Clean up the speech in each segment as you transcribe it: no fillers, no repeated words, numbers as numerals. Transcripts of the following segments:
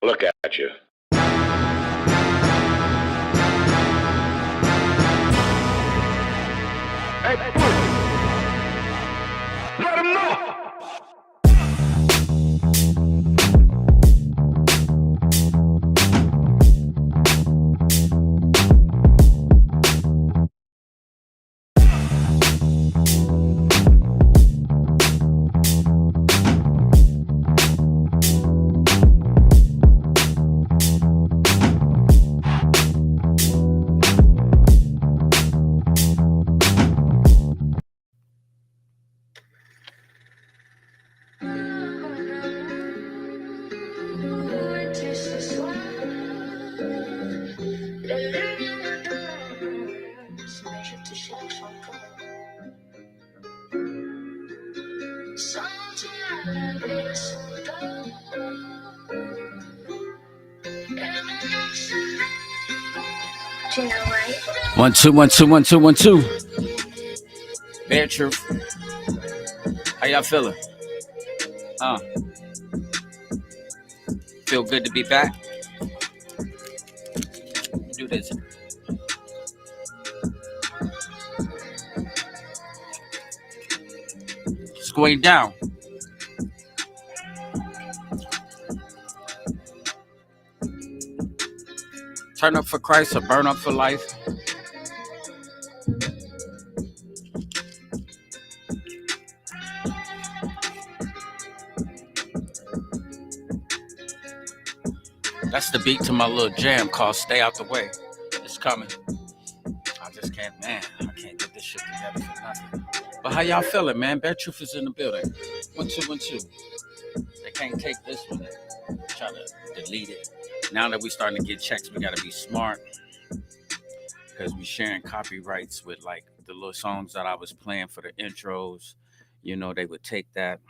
Look at you. Hey, let him know. One, two, one, two, one, two, one, two. B.A.R.E. Truth. How y'all feeling? Feel good to be back? Do this. It's going down. Turn up for Christ or burn up for life. That's the beat to my little jam called Stay Out the Way. It's coming. I just can't, man. I can't get this shit together for nothing. But how y'all feeling, man? B.A.R.E. Truth is in the building. 1, 2, 1, 2. They can't take this one and try to delete it. Now that we starting to get checks, we got to be smart because we sharing copyrights with like the little songs that I was playing for the intros. You know, they would take that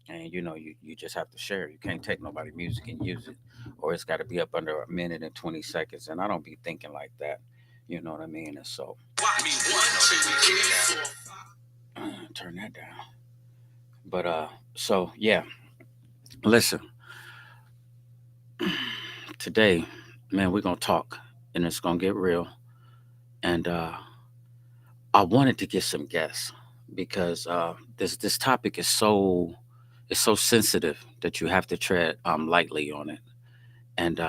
and, you know, you just have to share it. You can't take nobody's music and use it, or it's got to be up under a minute and 20 seconds. And I don't be thinking like that. You know what I mean? And so, turn that down. But, so yeah, listen, today, man, we're going to talk and it's going to get real. And I wanted to get some guests because this topic is so sensitive that you have to tread lightly on it. And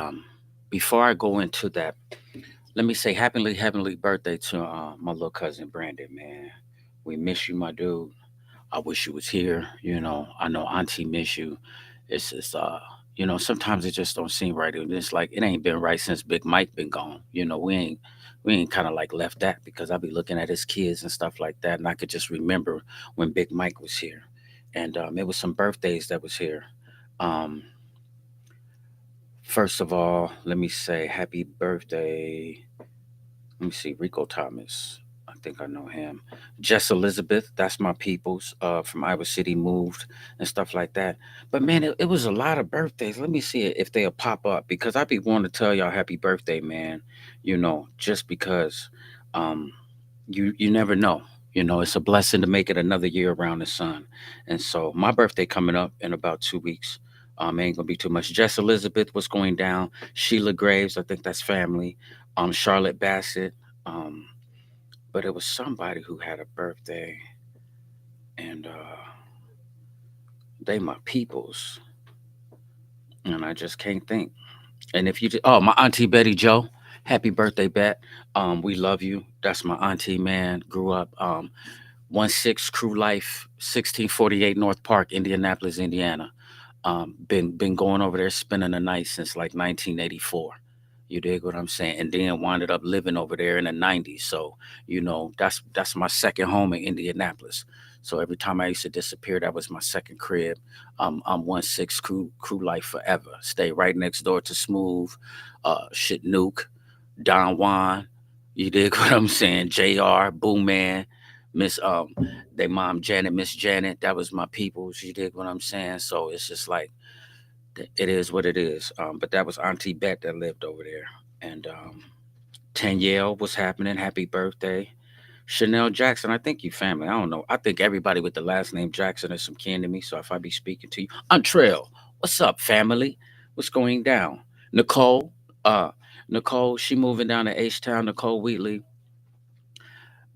before I go into that, let me say happy heavenly birthday to my little cousin Brandon. Man, we miss you, my dude. I wish you was here. You know Auntie miss you. It's you know, sometimes it just don't seem right. And it's like it ain't been right since Big Mike been gone. You know, we ain't kind of like left that because I be looking at his kids and stuff like that, and I could just remember when Big Mike was here, and it was some birthdays that was here. Um, First of all, let me say happy birthday. Let me see, Rico Thomas. I think I know him. Jess Elizabeth, that's my peoples from Iowa City, moved and stuff like that. But man, it was a lot of birthdays. Let me see if they'll pop up because I be wanting to tell y'all happy birthday, man. You know, just because um, you never know. You know, it's a blessing to make it another year around the sun. And so my birthday coming up in about 2 weeks. Ain't gonna be too much. Jess Elizabeth was going down. Sheila Graves, I think that's family. Charlotte Bassett. Um, but it was somebody who had a birthday, and they my peoples, and I just can't think. And if you, oh, my auntie Betty Joe, happy birthday, Bet. We love you. That's my auntie, man. Grew up 1-6 Crew Life, 1648 North Park, Indianapolis, Indiana. Been going over there spending the night since like 1984. You dig what I'm saying? And then wound up living over there in the 90s. So, you know, that's my second home in Indianapolis. So every time I used to disappear, that was my second crib. I'm 1-6 crew life forever. Stay right next door to Smooth, Shit Nuke, Don Juan. You dig what I'm saying? JR, Boo Man, Miss they mom Janet, Miss Janet, that was my peoples. You dig what I'm saying? So it's just like it is what it is. But that was Auntie Bet that lived over there. And Danielle was happening. Happy birthday. Chanel Jackson, I think you family. I don't know. I think everybody with the last name Jackson is some kin to me. So if I be speaking to you, Trail, what's up, family? What's going down? Nicole, uh, Nicole, she moving down to H Town. Nicole Wheatley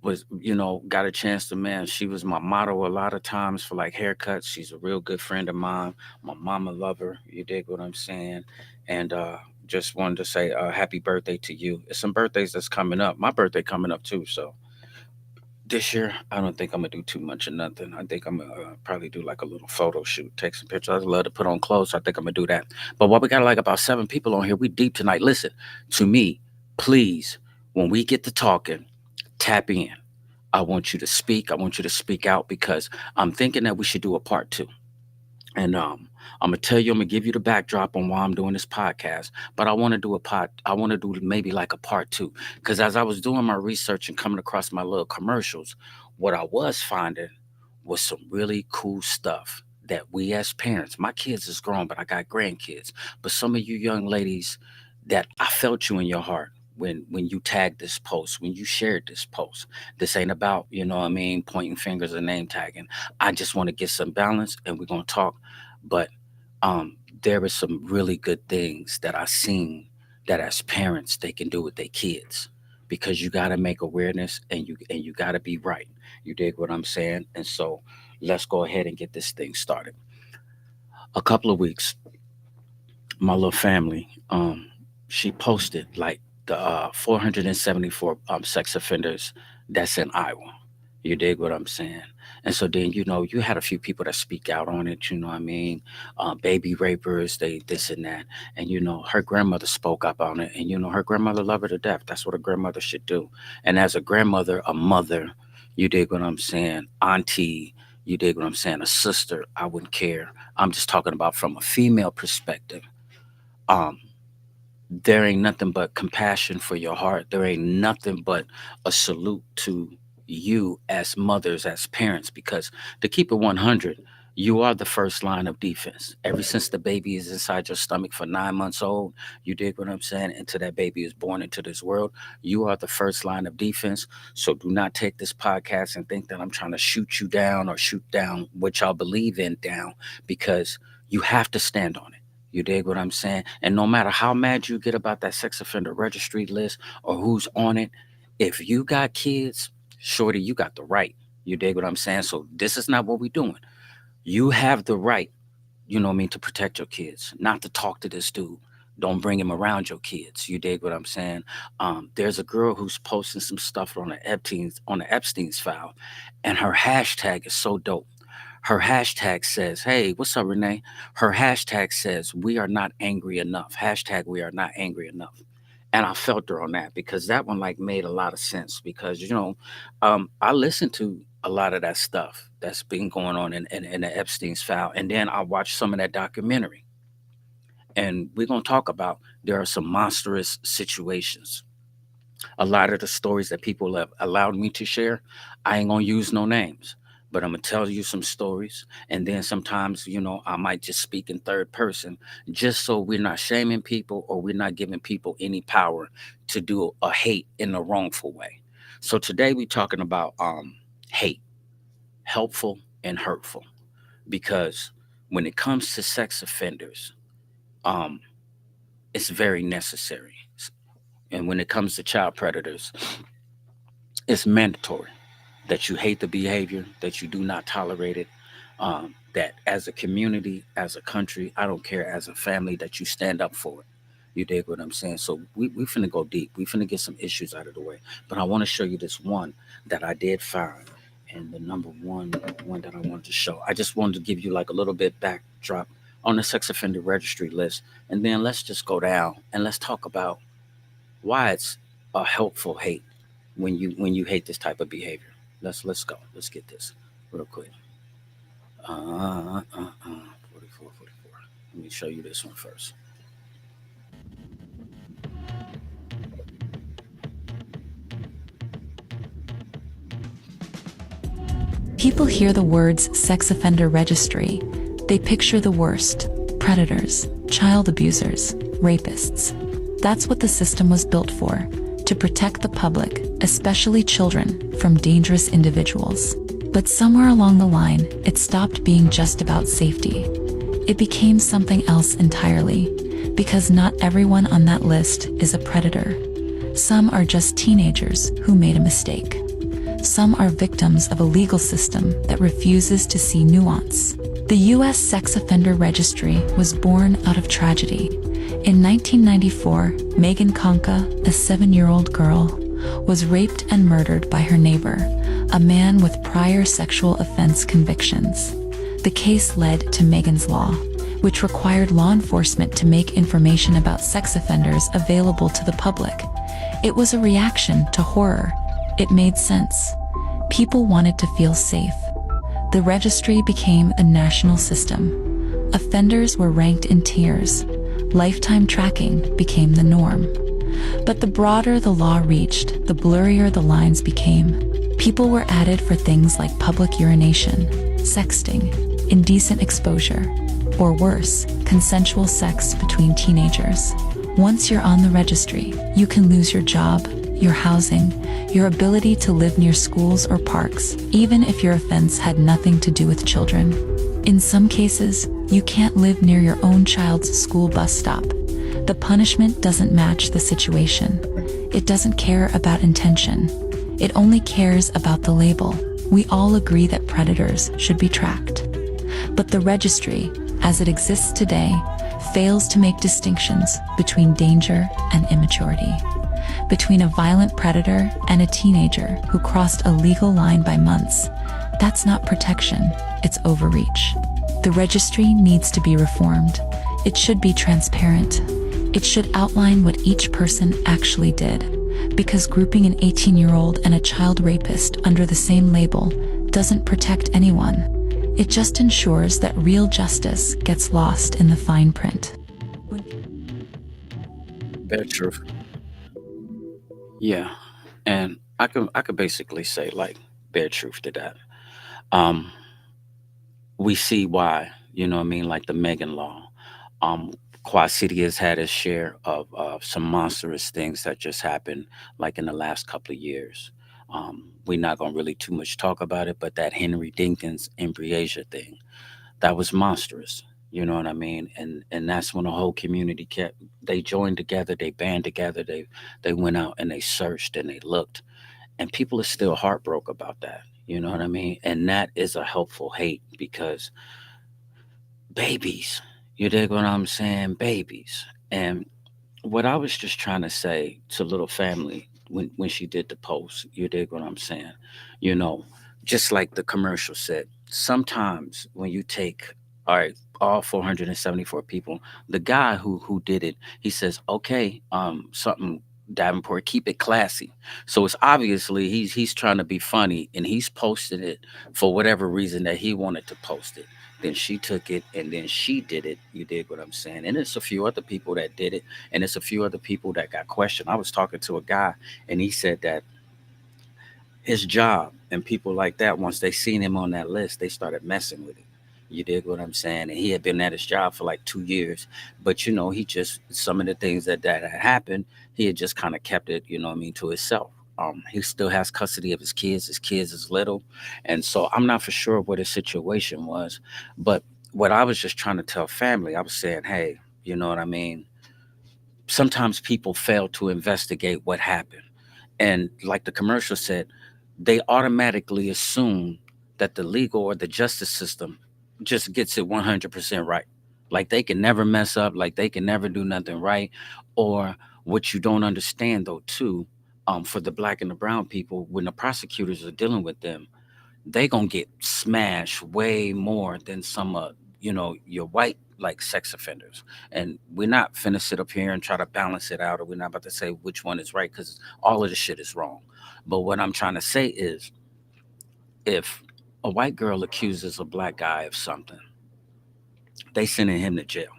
was, got a chance to, man, she was my model a lot of times for like haircuts. She's a real good friend of mine. My mama love her. You dig what I'm saying? And just wanted to say happy birthday to you. It's some birthdays that's coming up. My birthday coming up too. So this year, I don't think I'm gonna do too much of nothing. I think I'm gonna probably do like a little photo shoot, take some pictures. I love to put on clothes, so I think I'm gonna do that. But while we got like about 7 people on here, we deep tonight. Listen to me, please. When we get to talking, tap in. I want you to speak. I want you to speak out because I'm thinking that we should do a part two. And I'm gonna tell you, I'm gonna give you the backdrop on why I'm doing this podcast. But I want to do a pot. I want to do maybe like a part two, because as I was doing my research and coming across my little commercials, what I was finding was some really cool stuff that we as parents. My kids is grown, but I got grandkids. But some of you young ladies, that I felt you in your heart when you tagged this post, when you shared this post. This ain't about, what I mean, pointing fingers and name tagging. I just want to get some balance and we're gonna talk. But there is some really good things that I seen that as parents they can do with their kids, because you gotta make awareness and you gotta be right. You dig what I'm saying? And so let's go ahead and get this thing started. A couple of weeks, my little family, she posted like the 474 sex offenders that's in Iowa. You dig what I'm saying? And so then, you had a few people that speak out on it, you know what I mean? Baby rapers, they this and that. And, her grandmother spoke up on it. And, her grandmother loved her to death. That's what a grandmother should do. And as a grandmother, a mother, you dig what I'm saying? Auntie, you dig what I'm saying? A sister, I wouldn't care. I'm just talking about from a female perspective. Um, there ain't nothing but compassion for your heart. There ain't nothing but a salute to you as mothers, as parents, because to keep it 100, you are the first line of defense. Ever since the baby is inside your stomach for 9 months old, you dig what I'm saying? Until that baby is born into this world, you are the first line of defense. So do not take this podcast and think that I'm trying to shoot you down or shoot down what y'all believe in down, because you have to stand on it. You dig what I'm saying? And no matter how mad you get about that sex offender registry list or who's on it, if you got kids, shorty, you got the right. You dig what I'm saying? So this is not what we're doing. You have the right, what I mean, to protect your kids, not to talk to this dude. Don't bring him around your kids. You dig what I'm saying? There's a girl who's posting some stuff on the Epstein's file, and her hashtag is so dope. Her hashtag says, "Hey, what's up, Renee?" Her hashtag says, "We are not angry enough." Hashtag we are not angry enough. And I felt her on that, because that one like made a lot of sense, because I listened to a lot of that stuff that's been going on in the Epstein's file. And then I watched some of that documentary. And we're gonna talk about there are some monstrous situations. A lot of the stories that people have allowed me to share, I ain't gonna use no names, but I'm gonna tell you some stories. And then sometimes, I might just speak in third person, just so we're not shaming people or we're not giving people any power to do a hate in a wrongful way. So today we're talking about hate, helpful and hurtful, because when it comes to sex offenders, um, it's very necessary. And when it comes to child predators, it's mandatory that you hate the behavior, that you do not tolerate it, that as a community, as a country, I don't care, as a family, that you stand up for it. You dig what I'm saying? So we finna go deep. We finna get some issues out of the way. But I want to show you this one that I did find. And the number one that I wanted to show. I just wanted to give you like a little bit backdrop on the sex offender registry list. And then let's just go down and let's talk about why it's a helpful hate when you hate this type of behavior. Let's go. Let's get this real quick. 44, 44. Let me show you this one first. People hear the words sex offender registry. They picture the worst: predators, child abusers, rapists. That's what the system was built for, to protect the public, especially children, from dangerous individuals. But somewhere along the line, it stopped being just about safety. It became something else entirely, Because not everyone on that list is a predator. Some are just teenagers who made a mistake. Some are victims of a legal system that refuses to see nuance. The U.S. Sex Offender Registry was born out of tragedy. In 1994, Megan Conca, a 7-year-old girl, was raped and murdered by her neighbor, a man with prior sexual offense convictions. The case led to Megan's Law, which required law enforcement to make information about sex offenders available to the public. It was a reaction to horror. It made sense. People wanted to feel safe. The registry became a national system. Offenders were ranked in tiers. Lifetime tracking became the norm. But the broader the law reached, the blurrier the lines became. People were added for things like public urination, sexting, indecent exposure, or worse, consensual sex between teenagers. Once you're on the registry, you can lose your job, your housing, your ability to live near schools or parks, even if your offense had nothing to do with children. In some cases, you can't live near your own child's school bus stop. The punishment doesn't match the situation. It doesn't care about intention. It only cares about the label. We all agree that predators should be tracked. But the registry, as it exists today, fails to make distinctions between danger and immaturity, between a violent predator and a teenager who crossed a legal line by months. That's not protection, it's overreach. The registry needs to be reformed. It should be transparent. It should outline what each person actually did, because grouping an 18-year-old and a child rapist under the same label doesn't protect anyone. It just ensures that real justice gets lost in the fine print. Very true. Yeah, and I could basically say like bare truth to that. Um, we see why, you know what I mean, like the Megan Law. Um, Quad City has had its share of some monstrous things that just happened, like in the last couple of years. We're not gonna really too much talk about it, but that Henry Dinkins and Breasia thing, that was monstrous. You know what I mean? And that's when the whole community kept they joined together, they band together, they went out and they searched and they looked, and people are still heartbroken about that. You know what I mean? And that is a helpful hate because babies, you dig what I'm saying? Babies. And what I was just trying to say to little family when she did the post, you dig what I'm saying? You know, just like the commercial said, sometimes when you take all right, all 474 people, the guy who did it, he says, okay, something Davenport, keep it classy. So it's obviously he's trying to be funny and he's posted it for whatever reason that he wanted to post it. Then she took it and then she did it. You dig what I'm saying? And it's a few other people that did it and it's a few other people that got questioned. I was talking to a guy and he said that his job and people like that, once they seen him on that list, they started messing with it. You dig what I'm saying? And he had been at his job for like 2 years, but you know, he just some of the things that had happened, he had just kind of kept it, you know what I mean, to himself. He still has custody of his kids. His kids is little, and so I'm not for sure what his situation was, but what I was just trying to tell family, I was saying, hey, you know what I mean? Sometimes people fail to investigate what happened. And like the commercial said, they automatically assume that the legal or the justice system just gets it 100% right. Like they can never mess up, like they can never do nothing right. Or what you don't understand, though, too, for the black and the brown people, when the prosecutors are dealing with them, they gonna get smashed way more than some your white like sex offenders. And we're not finna sit up here and try to balance it out, or we're not about to say which one is right because all of the shit is wrong. But what I'm trying to say is, if a white girl accuses a black guy of something, they sending him to jail.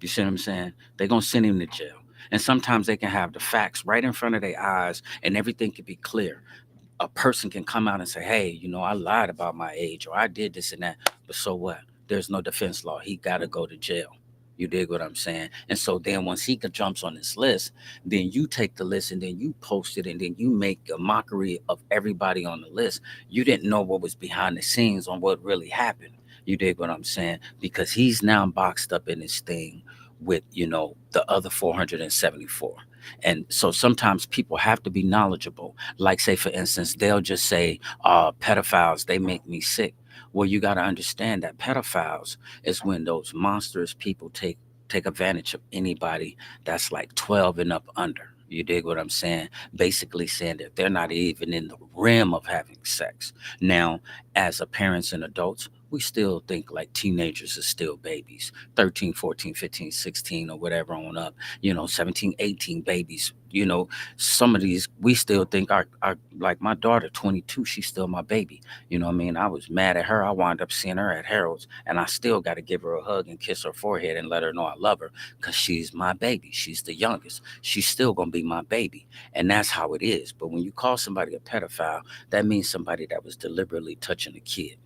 You see what I'm saying? They're gonna send him to jail. And sometimes they can have the facts right in front of their eyes and everything can be clear. A person can come out and say, hey, I lied about my age or I did this and that. But so what? There's no defense law. He got to go to jail. You dig what I'm saying? And so then once he jumps on this list, then you take the list and then you post it and then you make a mockery of everybody on the list. You didn't know what was behind the scenes on what really happened. You dig what I'm saying? Because he's now boxed up in this thing with, the other 474. And so sometimes people have to be knowledgeable. Like, say, for instance, they'll just say, pedophiles, they make me sick. Well, you got to understand that pedophiles is when those monstrous people take advantage of anybody that's like 12 and up under. You dig what I'm saying? Basically saying that they're not even in the rim of having sex. Now, as a parents and adults, we still think like teenagers are still babies, 13, 14, 15, 16, or whatever on up, 17, 18 babies. Some of these, we still think like my daughter, 22, she's still my baby. You know what I mean? I was mad at her. I wound up seeing her at Harold's, and I still got to give her a hug and kiss her forehead and let her know I love her because she's my baby. She's the youngest. She's still going to be my baby. And that's how it is. But when you call somebody a pedophile, that means somebody that was deliberately touching a kid.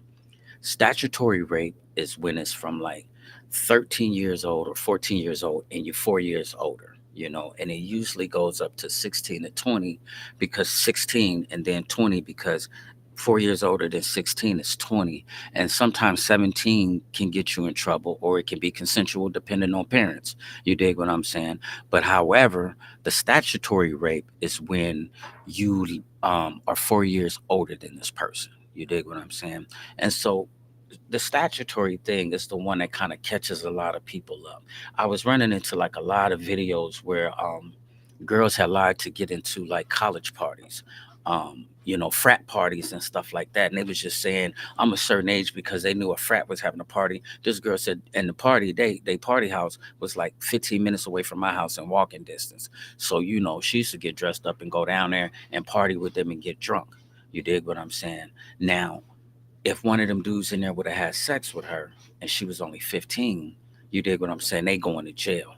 Statutory rape is when it's from like 13 years old or 14 years old and you're 4 years older, and it usually goes up to 16 to 20 because 16 and then 20 because 4 years older than 16 is 20. And sometimes 17 can get you in trouble or it can be consensual depending on parents. You dig what I'm saying? But however, the statutory rape is when you are 4 years older than this person. You dig what I'm saying? And so the statutory thing is the one that kind of catches a lot of people up. I was running into like a lot of videos where girls had lied to get into like college parties, frat parties and stuff like that. And they was just saying I'm a certain age because they knew a frat was having a party. This girl said, and the party, they party house was like 15 minutes away from my house in walking distance. So, she used to get dressed up and go down there and party with them and get drunk. You dig what I'm saying? Now, if one of them dudes in there would have had sex with her and she was only 15, you dig what I'm saying? They going to jail.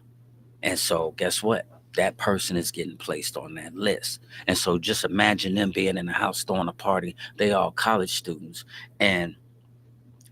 And so guess what? That person is getting placed on that list. And so just imagine them being in the house throwing a party. They all college students. And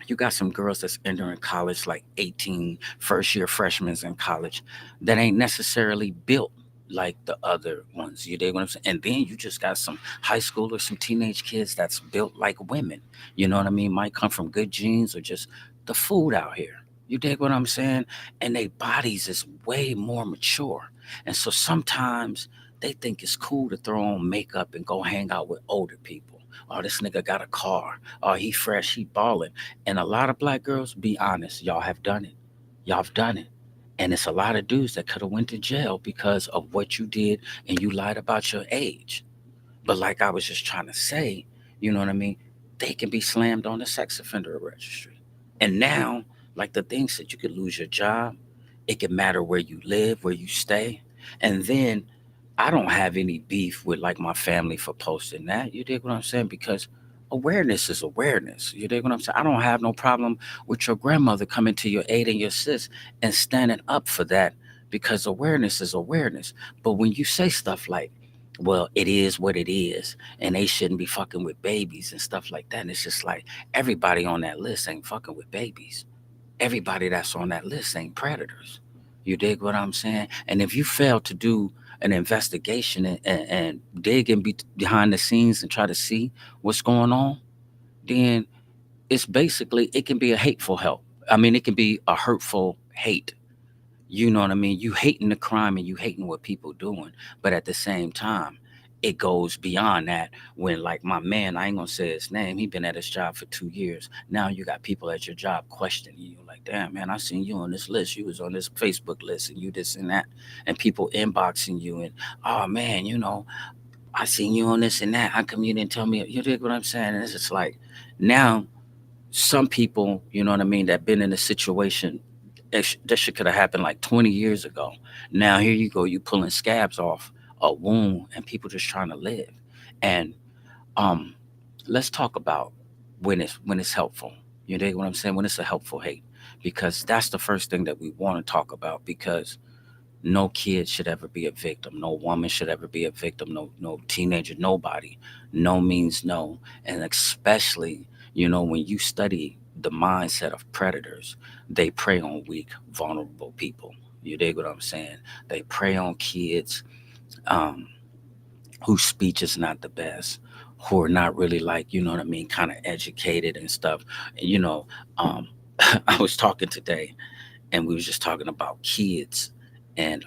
you got some girls that's entering college like 18, first year freshmen in college that ain't necessarily built like the other ones. You dig what I'm saying? And then you just got some high school or some teenage kids that's built like women. You know what I mean? Might come from good genes or just the food out here. You dig what I'm saying? And their bodies is way more mature. And so sometimes they think it's cool to throw on makeup and go hang out with older people. Oh, this nigga got a car. Oh, he fresh, he ballin'. And a lot of black girls, be honest, y'all have done it. Y'all have done it. And it's a lot of dudes that could have went to jail because of what you did and you lied about your age. But like I was just trying to say, you know what I mean? They can be slammed on the sex offender registry. And now, like the thing said, you could lose your job. It can matter where you live, where you stay. And then I don't have any beef with like my family for posting that. You dig what I'm saying? Because awareness is awareness. You dig what I'm saying? I don't have no problem with your grandmother coming to your aid and your sis and standing up for that because awareness is awareness. But when you say stuff like, well, it is what it is, and they shouldn't be fucking with babies and stuff like that. And it's just like everybody on that list ain't fucking with babies. Everybody that's on that list ain't predators. You dig what I'm saying? And if you fail to do an investigation and dig and be behind the scenes and try to see what's going on, then it's basically, it can be a hateful help. I mean, it can be a hurtful hate. You know what I mean? You hating the crime and you hating what people doing, but at the same time, it goes beyond that. When like my man, I ain't gonna say his name, he been at his job for 2 years. Now you got people at your job questioning you, like, damn man, I seen you on this list. You was on this Facebook list and you this and that, and people inboxing you and oh man, I seen you on this and that. How come you didn't tell me? You dig what I'm saying? And it's just like now some people, you know what I mean, that been in a situation that shit could have happened like 20 years ago. Now here you go, you pulling scabs off a wound, and people just trying to live. And um, let's talk about when it's helpful. You dig what I'm saying? When it's a helpful hate, because that's the first thing that we want to talk about. Because no kid should ever be a victim. No woman should ever be a victim. No teenager. Nobody. No means no, and especially when you study the mindset of predators, they prey on weak, vulnerable people. You dig what I'm saying? They prey on kids um, whose speech is not the best, who are not really like what I mean, kind of educated and stuff. You know, um, I was talking today and we was just talking about kids, and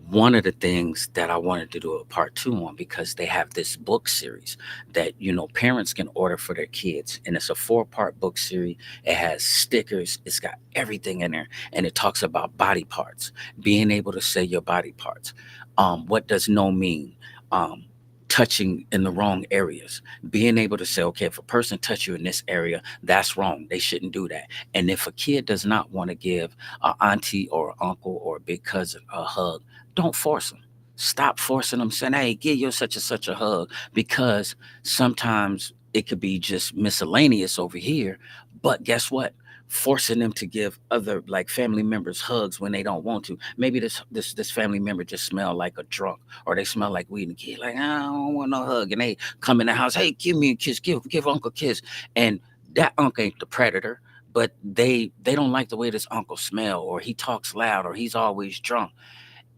one of the things that I wanted to do a part two on, because they have this book series that parents can order for their kids, and it's a 4-part book series. It has stickers, it's got everything in there, and it talks about body parts, being able to say your body parts. What does no mean? um, Touching in the wrong areas, being able to say, okay, if a person touch you in this area, that's wrong, they shouldn't do that. And if a kid does not want to give an auntie or uncle or a big cousin a hug, don't force them. Stop forcing them, saying, hey, give your such and such a hug, because sometimes it could be just miscellaneous over here. But guess what? Forcing them to give other like family members hugs when they don't want to. Maybe this family member just smell like a drunk, or they smell like weed, and the kid like, I don't want no hug. And they come in the house, hey, give me a kiss, give uncle a kiss. And that uncle ain't the predator, but they don't like the way this uncle smell, or he talks loud, or he's always drunk.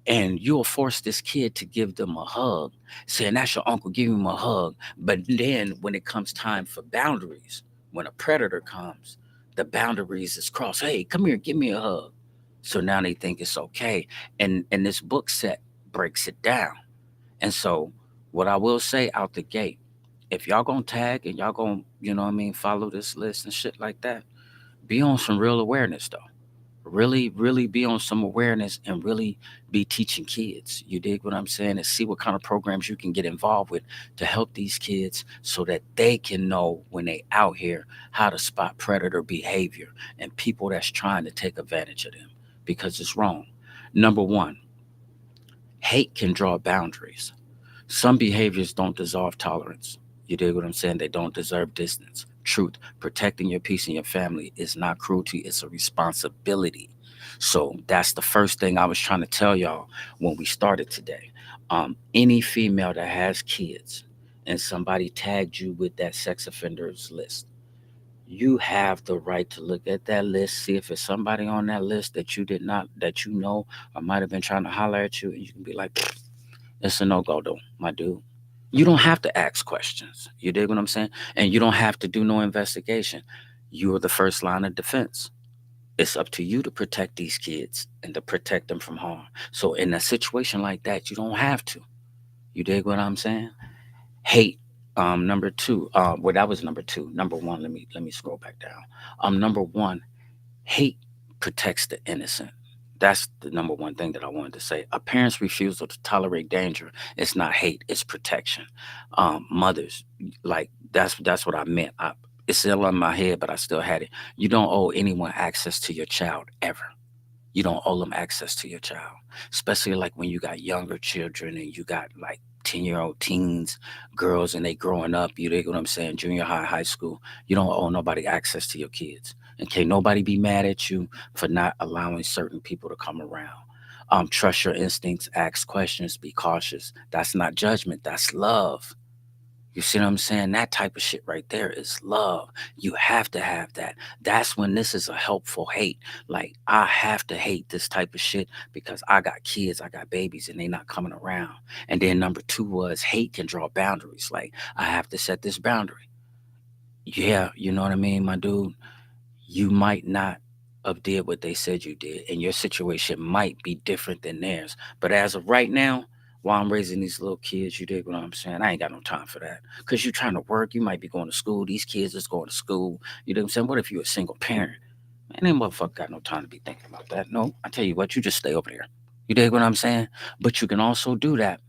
And you'll force this kid to give them a hug, saying that's your uncle, give him a hug. But then when it comes time for boundaries, when a predator comes, the boundaries is crossed. Hey, come here, give me a hug. So now they think it's okay. And this book set breaks it down. And so what I will say out the gate, if y'all gonna tag and y'all gonna, follow this list and shit like that, be on some real awareness though. Really be on some awareness and really be teaching kids. You dig what I'm saying? And see what kind of programs you can get involved with to help these kids so that they can know when they out here how to spot predator behavior and people that's trying to take advantage of them, because it's wrong. Number one, hate can draw boundaries. Some behaviors don't deserve tolerance. You dig what I'm saying? They don't deserve distance. Truth, protecting your peace and your family is not cruelty, it's a responsibility. So that's the first thing I was trying to tell y'all when we started today. Any female that has kids and somebody tagged you with that sex offenders list, you have the right to look at that list, see if it's somebody on that list that you did not, that or might have been trying to holler at you, and you can be like, it's a no go, though, my dude. You don't have to ask questions. You dig what I'm saying? And you don't have to do no investigation. You are the first line of defense. It's up to you to protect these kids and to protect them from harm. So in a situation like that, you don't have to. You dig what I'm saying? Hate. Number two. Well, that was number two. Number one. Let me scroll back down. Number one. Hate protects the innocent. That's the number one thing that I wanted to say. A parent's refusal to tolerate danger is not hate; it's protection. Mothers, like that's what I meant. It's still in my head, but I still had it. You don't owe anyone access to your child ever. You don't owe them access to your child, especially like when you got younger children and you got like 10-year-old teens, girls, and they growing up. You dig what I'm saying? Junior high, high school. You don't owe nobody access to your kids. And can't nobody be mad at you for not allowing certain people to come around. Trust your instincts, ask questions, be cautious. That's not judgment, that's love. You see what I'm saying? That type of shit right there is love. You have to have that. That's when this is a helpful hate. Like, I have to hate this type of shit because I got kids, I got babies, and they not coming around. And then number two was hate can draw boundaries. Like, I have to set this boundary. Yeah, you know what I mean, my dude? You might not have did what they said you did, and your situation might be different than theirs. But as of right now, while I'm raising these little kids, you dig what I'm saying? I ain't got no time for that. Cause you're trying to work, you might be going to school. These kids is going to school. You know what I'm saying? What if you're a single parent? Man, that motherfucker got no time to be thinking about that. No, I tell you what, you just stay over there. You dig what I'm saying? But you can also do that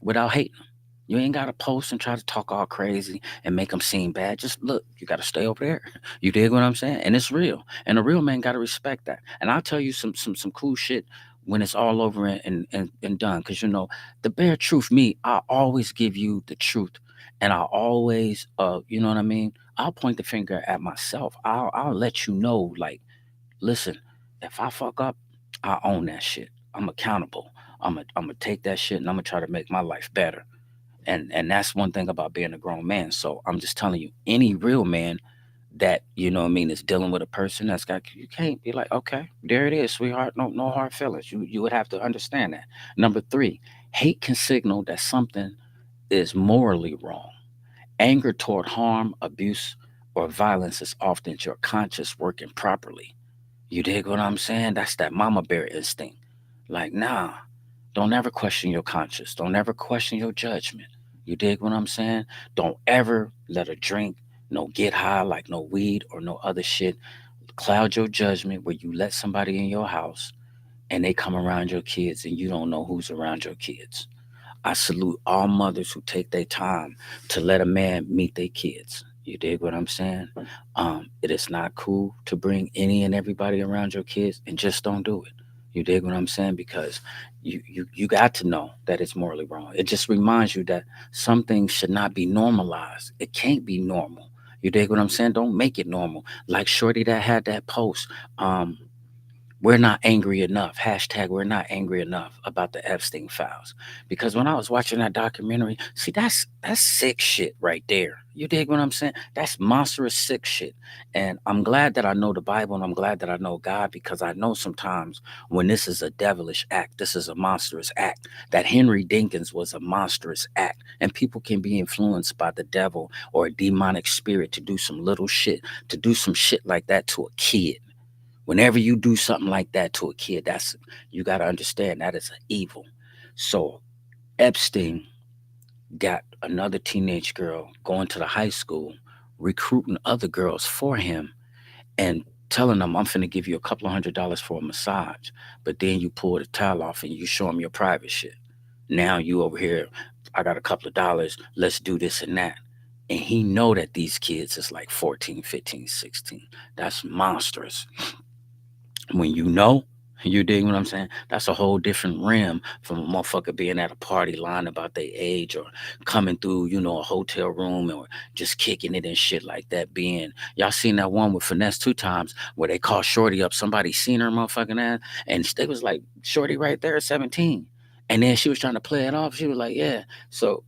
without hating them. You ain't got to post and try to talk all crazy and make them seem bad. Just look, you got to stay over there. You dig what I'm saying? And it's real. And a real man got to respect that. And I'll tell you some cool shit when it's all over and done. Because, the bare truth, me, I always give you the truth. And I always, you know what I mean? I'll point the finger at myself. I'll let you know, like, listen, if I fuck up, I own that shit. I'm accountable. I'm gonna take that shit and I'm gonna try to make my life better. And that's one thing about being a grown man. So I'm just telling you, any real man that is dealing with a person that's got, you can't be like, okay, there it is, sweetheart. No hard feelings. You would have to understand that. Number three, hate can signal that something is morally wrong. Anger toward harm, abuse, or violence is often your conscious working properly. You dig what I'm saying? That's that mama bear instinct. Like, nah, don't ever question your conscience. Don't ever question your judgment. You dig what I'm saying? Don't ever let a drink, no get high like no weed or no other shit, cloud your judgment where you let somebody in your house and they come around your kids and you don't know who's around your kids. I salute all mothers who take their time to let a man meet their kids. You dig what I'm saying? It is not cool to bring any and everybody around your kids, and just don't do it. You dig what I'm saying? Because you got to know that it's morally wrong. It just reminds you that some things should not be normalized. It can't be normal. You dig what I'm saying? Don't make it normal. Like Shorty that had that post. Um, we're not angry enough. Hashtag we're not angry enough about the Epstein files. Because when I was watching that documentary, see that's sick shit right there. You dig what I'm saying? That's monstrous sick shit. And I'm glad that I know the Bible and I'm glad that I know God because I know sometimes when this is a devilish act, this is a monstrous act. That Henry Dinkins was a monstrous act. And people can be influenced by the devil or a demonic spirit to do some little shit, to do some shit like that to a kid. Whenever you do something like that to a kid, that's you got to understand that is an evil. So Epstein got another teenage girl going to the high school, recruiting other girls for him, and telling them, "I'm finna give you a couple of $100 for a massage," but then you pull the towel off and you show them your private shit. Now you over here, I got a couple of dollars. Let's do this and that. And he know that these kids is like 14, 15, 16. That's monstrous. When you know, you dig what I'm saying? That's a whole different realm from a motherfucker being at a party lying about their age or coming through, a hotel room or just kicking it and shit like that. Y'all seen that one with Finesse 2 times where they called Shorty up. Somebody seen her motherfucking ass and they was like, Shorty right there at 17. And then she was trying to play it off. She was like, yeah. So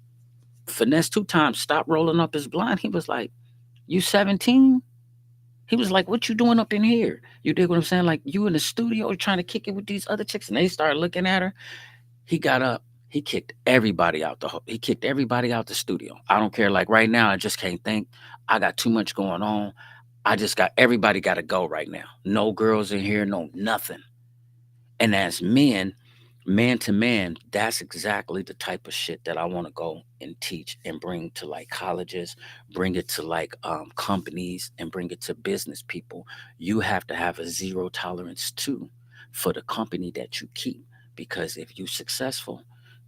Finesse 2 times stopped rolling up his blind. He was like, you 17? He was like, "What you doing up in here?" You dig what I'm saying? Like you in the studio trying to kick it with these other chicks, and they started looking at her. He got up. He kicked everybody out he kicked everybody out the studio. I don't care. Like right now, I just can't think. I got too much going on. I just got everybody got to go right now. No girls in here, no nothing. And as men, man to man, that's exactly the type of shit that I want to go and teach and bring to like colleges, bring it to like companies, and bring it to business people. You have to have a zero tolerance too for the company that you keep. Because if you're successful,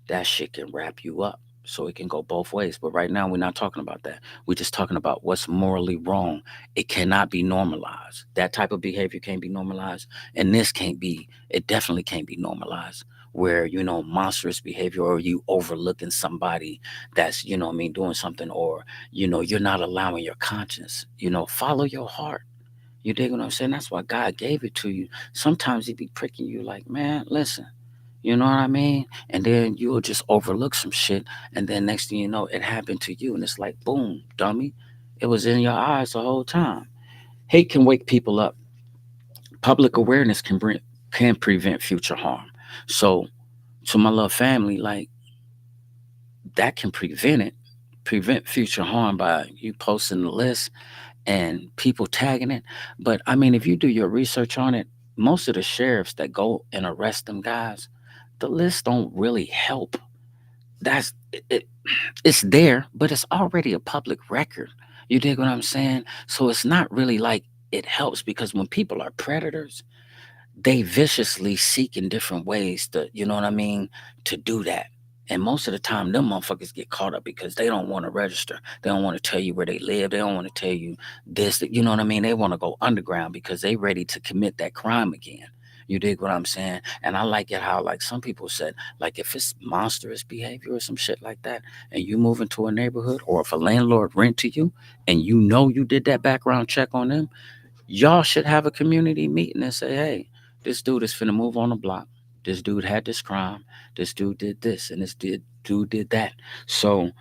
that shit can wrap you up. So it can go both ways. But right now, we're not talking about that. We're just talking about what's morally wrong. It cannot be normalized. That type of behavior can't be normalized. And this can't be, it definitely can't be normalized where, monstrous behavior or you overlooking somebody that's, what I mean, doing something or, you're not allowing your conscience, follow your heart. You dig what I'm saying? That's why God gave it to you. Sometimes he be pricking you like, man, listen, you know what I mean? And then you'll just overlook some shit. And then next thing you know, it happened to you. And it's like, boom, dummy. It was in your eyes the whole time. Hate can wake people up. Public awareness can prevent future harm. So to my little family, like that can prevent future harm by you posting the list and people tagging it. But I mean, if you do your research on it, most of the sheriffs that go and arrest them guys, the list don't really help. It's there, but it's already a public record. You dig what I'm saying? So it's not really like it helps because when people are predators, they viciously seek in different ways to, you know what I mean, to do that. And most of the time, them motherfuckers get caught up because they don't want to register. They don't want to tell you where they live. They don't want to tell you this, that, you know what I mean? They want to go underground because they ready to commit that crime again. You dig what I'm saying? And I like it how, like some people said, like if it's monstrous behavior or some shit like that, and you move into a neighborhood, or if a landlord rent to you, and you know you did that background check on them, y'all should have a community meeting and say, hey, this dude is finna move on the block. This dude had this crime. This dude did this, and dude did that. So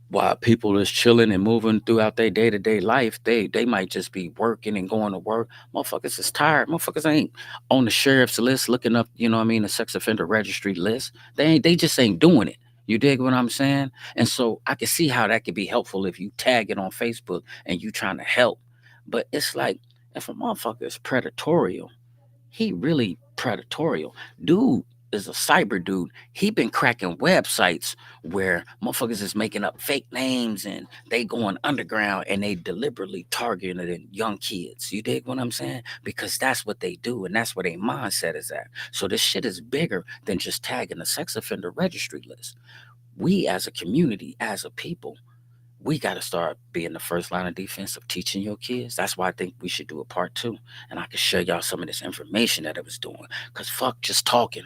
while people is chilling and moving throughout their day to day life, they might just be working and going to work. Motherfuckers is tired. Motherfuckers ain't on the sheriff's list looking up, you know what I mean, the sex offender registry list. They just ain't doing it. You dig what I'm saying? And so I can see how that could be helpful if you tag it on Facebook and you trying to help. But it's like If a motherfucker is predatorial, he really predatorial. Dude is a cyber dude. He been cracking websites where motherfuckers is making up fake names and they going underground and they deliberately targeting young kids. You dig what I'm saying? Because that's what they do and that's where their mindset is at. So this shit is bigger than just tagging the sex offender registry list. We as a community, as a people, we got to start being the first line of defense of teaching your kids. That's why I think we should do a part two. And I can share y'all some of this information that I was doing. Cause fuck just talking.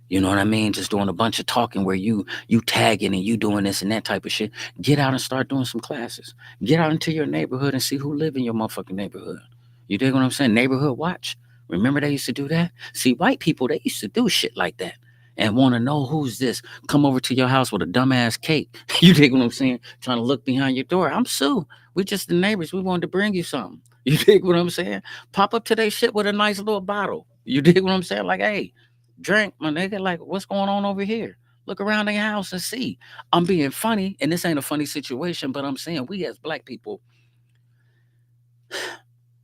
You know what I mean? Just doing a bunch of talking where you tagging and you doing this and that type of shit. Get out and start doing some classes. Get out into your neighborhood and see who live in your motherfucking neighborhood. You dig what I'm saying? Neighborhood watch. Remember they used to do that? See, white people, they used to do shit like that and want to know who's this. Come over to your house with a dumbass cake. You dig what I'm saying? Trying to look behind your door. I'm Sue. We just the neighbors. We wanted to bring you something. You dig what I'm saying? Pop up to their shit with a nice little bottle. You dig what I'm saying? Like, hey, drink, my nigga. Like, what's going on over here? Look around their house and see. I'm being funny, and this ain't a funny situation, but I'm saying we as black people,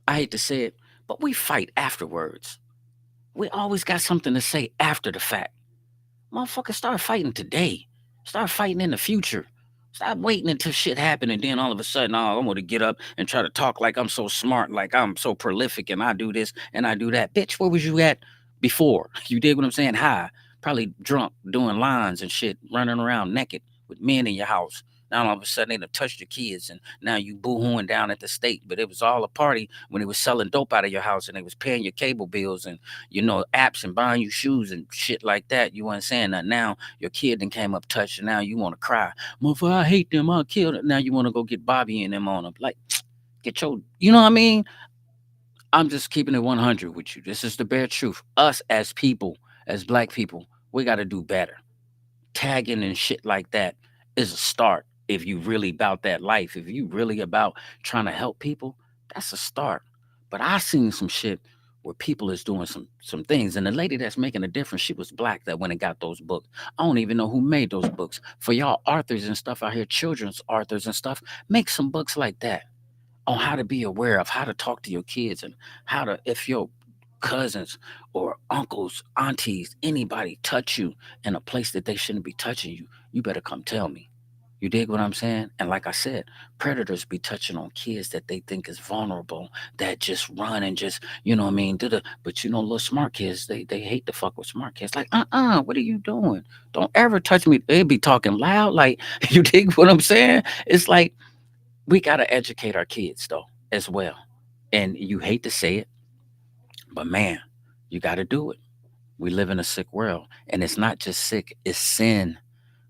I hate to say it, but we fight afterwards. We always got something to say after the fact. Motherfucker, start fighting today. Start fighting in the future. Stop waiting until shit happen and then all of a sudden, oh, I'm gonna get up and try to talk like I'm so smart, like I'm so prolific and I do this and I do that. Bitch, where was you at before? You dig what I'm saying? High, probably drunk, doing lines and shit, running around naked with men in your house. Now all of a sudden they done touched your kids and now you boo-hooing down at the state. But it was all a party when they was selling dope out of your house and they was paying your cable bills and apps and buying you shoes and shit like that. You weren't saying that. Now your kid then came up touched and now you want to cry. Motherfucker, I hate them. I'll kill them. Now you want to go get Bobby and them on them. Like, get your, you know what I mean? I'm just keeping it 100 with you. This is the bare truth. Us as people, as black people, we got to do better. Tagging and shit like that is a start. If you really about that life, if you really about trying to help people, that's a start. But I seen some shit where people is doing some things, and the lady that's making a difference, she was black that went and got those books. I don't even know who made those books. For y'all authors and stuff out here, children's authors and stuff, make some books like that on how to be aware of how to talk to your kids and how to, if your cousins or uncles, aunties, anybody touch you in a place that they shouldn't be touching you, you better come tell me. You dig what I'm saying? And like I said, predators be touching on kids that they think is vulnerable, that just run and just, you know what I mean, but little smart kids, they hate to fuck with smart kids. Like, what are you doing? Don't ever touch me. They be talking loud. Like, you dig what I'm saying? It's like we gotta educate our kids though, as well. And you hate to say it, but man, you gotta do it. We live in a sick world. And it's not just sick, it's sin.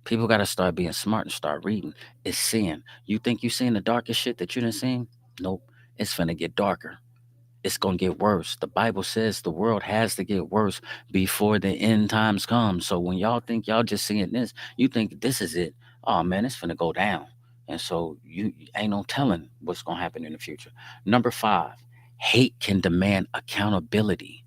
People got to start being smart and start reading. It's sin. You think you seen the darkest shit that you didn't see? Nope. It's finna get darker. It's gonna get worse. The Bible says the world has to get worse before the end times come. So when y'all think y'all just seeing this, you think this is it. Oh man, it's finna go down. And so you ain't no telling what's gonna happen in the future. Number 5, hate can demand accountability.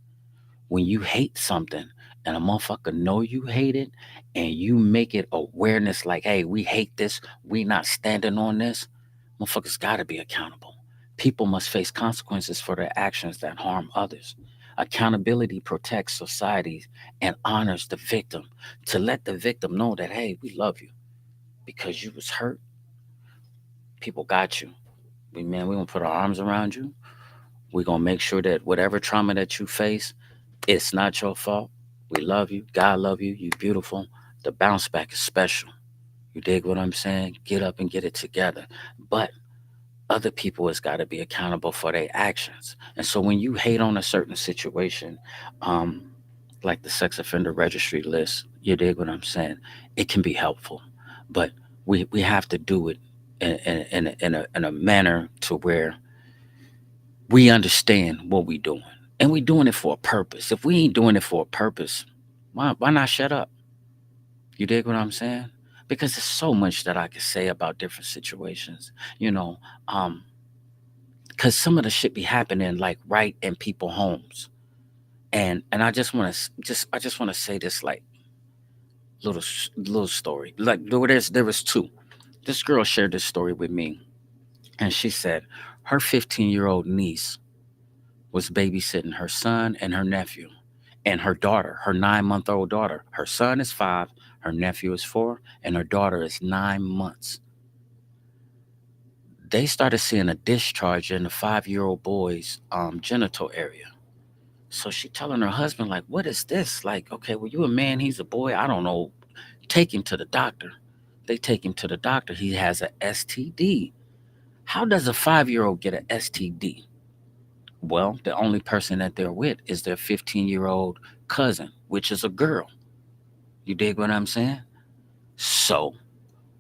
When you hate something and a motherfucker know you hate it and you make it awareness like, hey, we hate this, we not standing on this, motherfuckers gotta be accountable. People must face consequences for their actions that harm others. Accountability protects societies and honors the victim. To let the victim know that, hey, we love you because you was hurt, people got you. We gonna put our arms around you. We gonna make sure that whatever trauma that you face, it's not your fault. We love you. God love you. You beautiful. The bounce back is special. You dig what I'm saying? Get up and get it together. But other people has got to be accountable for their actions. And so when you hate on a certain situation, um, like the sex offender registry list, you dig what I'm saying? It can be helpful, but we have to do it in a manner to where we understand what we doing. And we doing it for a purpose. If we ain't doing it for a purpose, why not shut up? You dig what I'm saying? Because there's so much that I could say about different situations, you know, um, because some of the shit be happening like right in people homes. And I just want to I just want to say this like little story. Like there was two. This girl shared this story with me, and she said her 15-year-old niece was babysitting her son and her nephew and her daughter, her 9-month-old daughter. Her son is 5, her nephew is 4, and her daughter is 9 months. They started seeing a discharge in the 5-year-old boy's genital area. So she telling her husband, like, what is this? Like, okay, well, you a man, he's a boy. I don't know. Take him to the doctor. They take him to the doctor. He has a STD. How does a 5-year-old get an STD? Well, the only person that they're with is their 15-year-old cousin, which is a girl. You dig what I'm saying? So,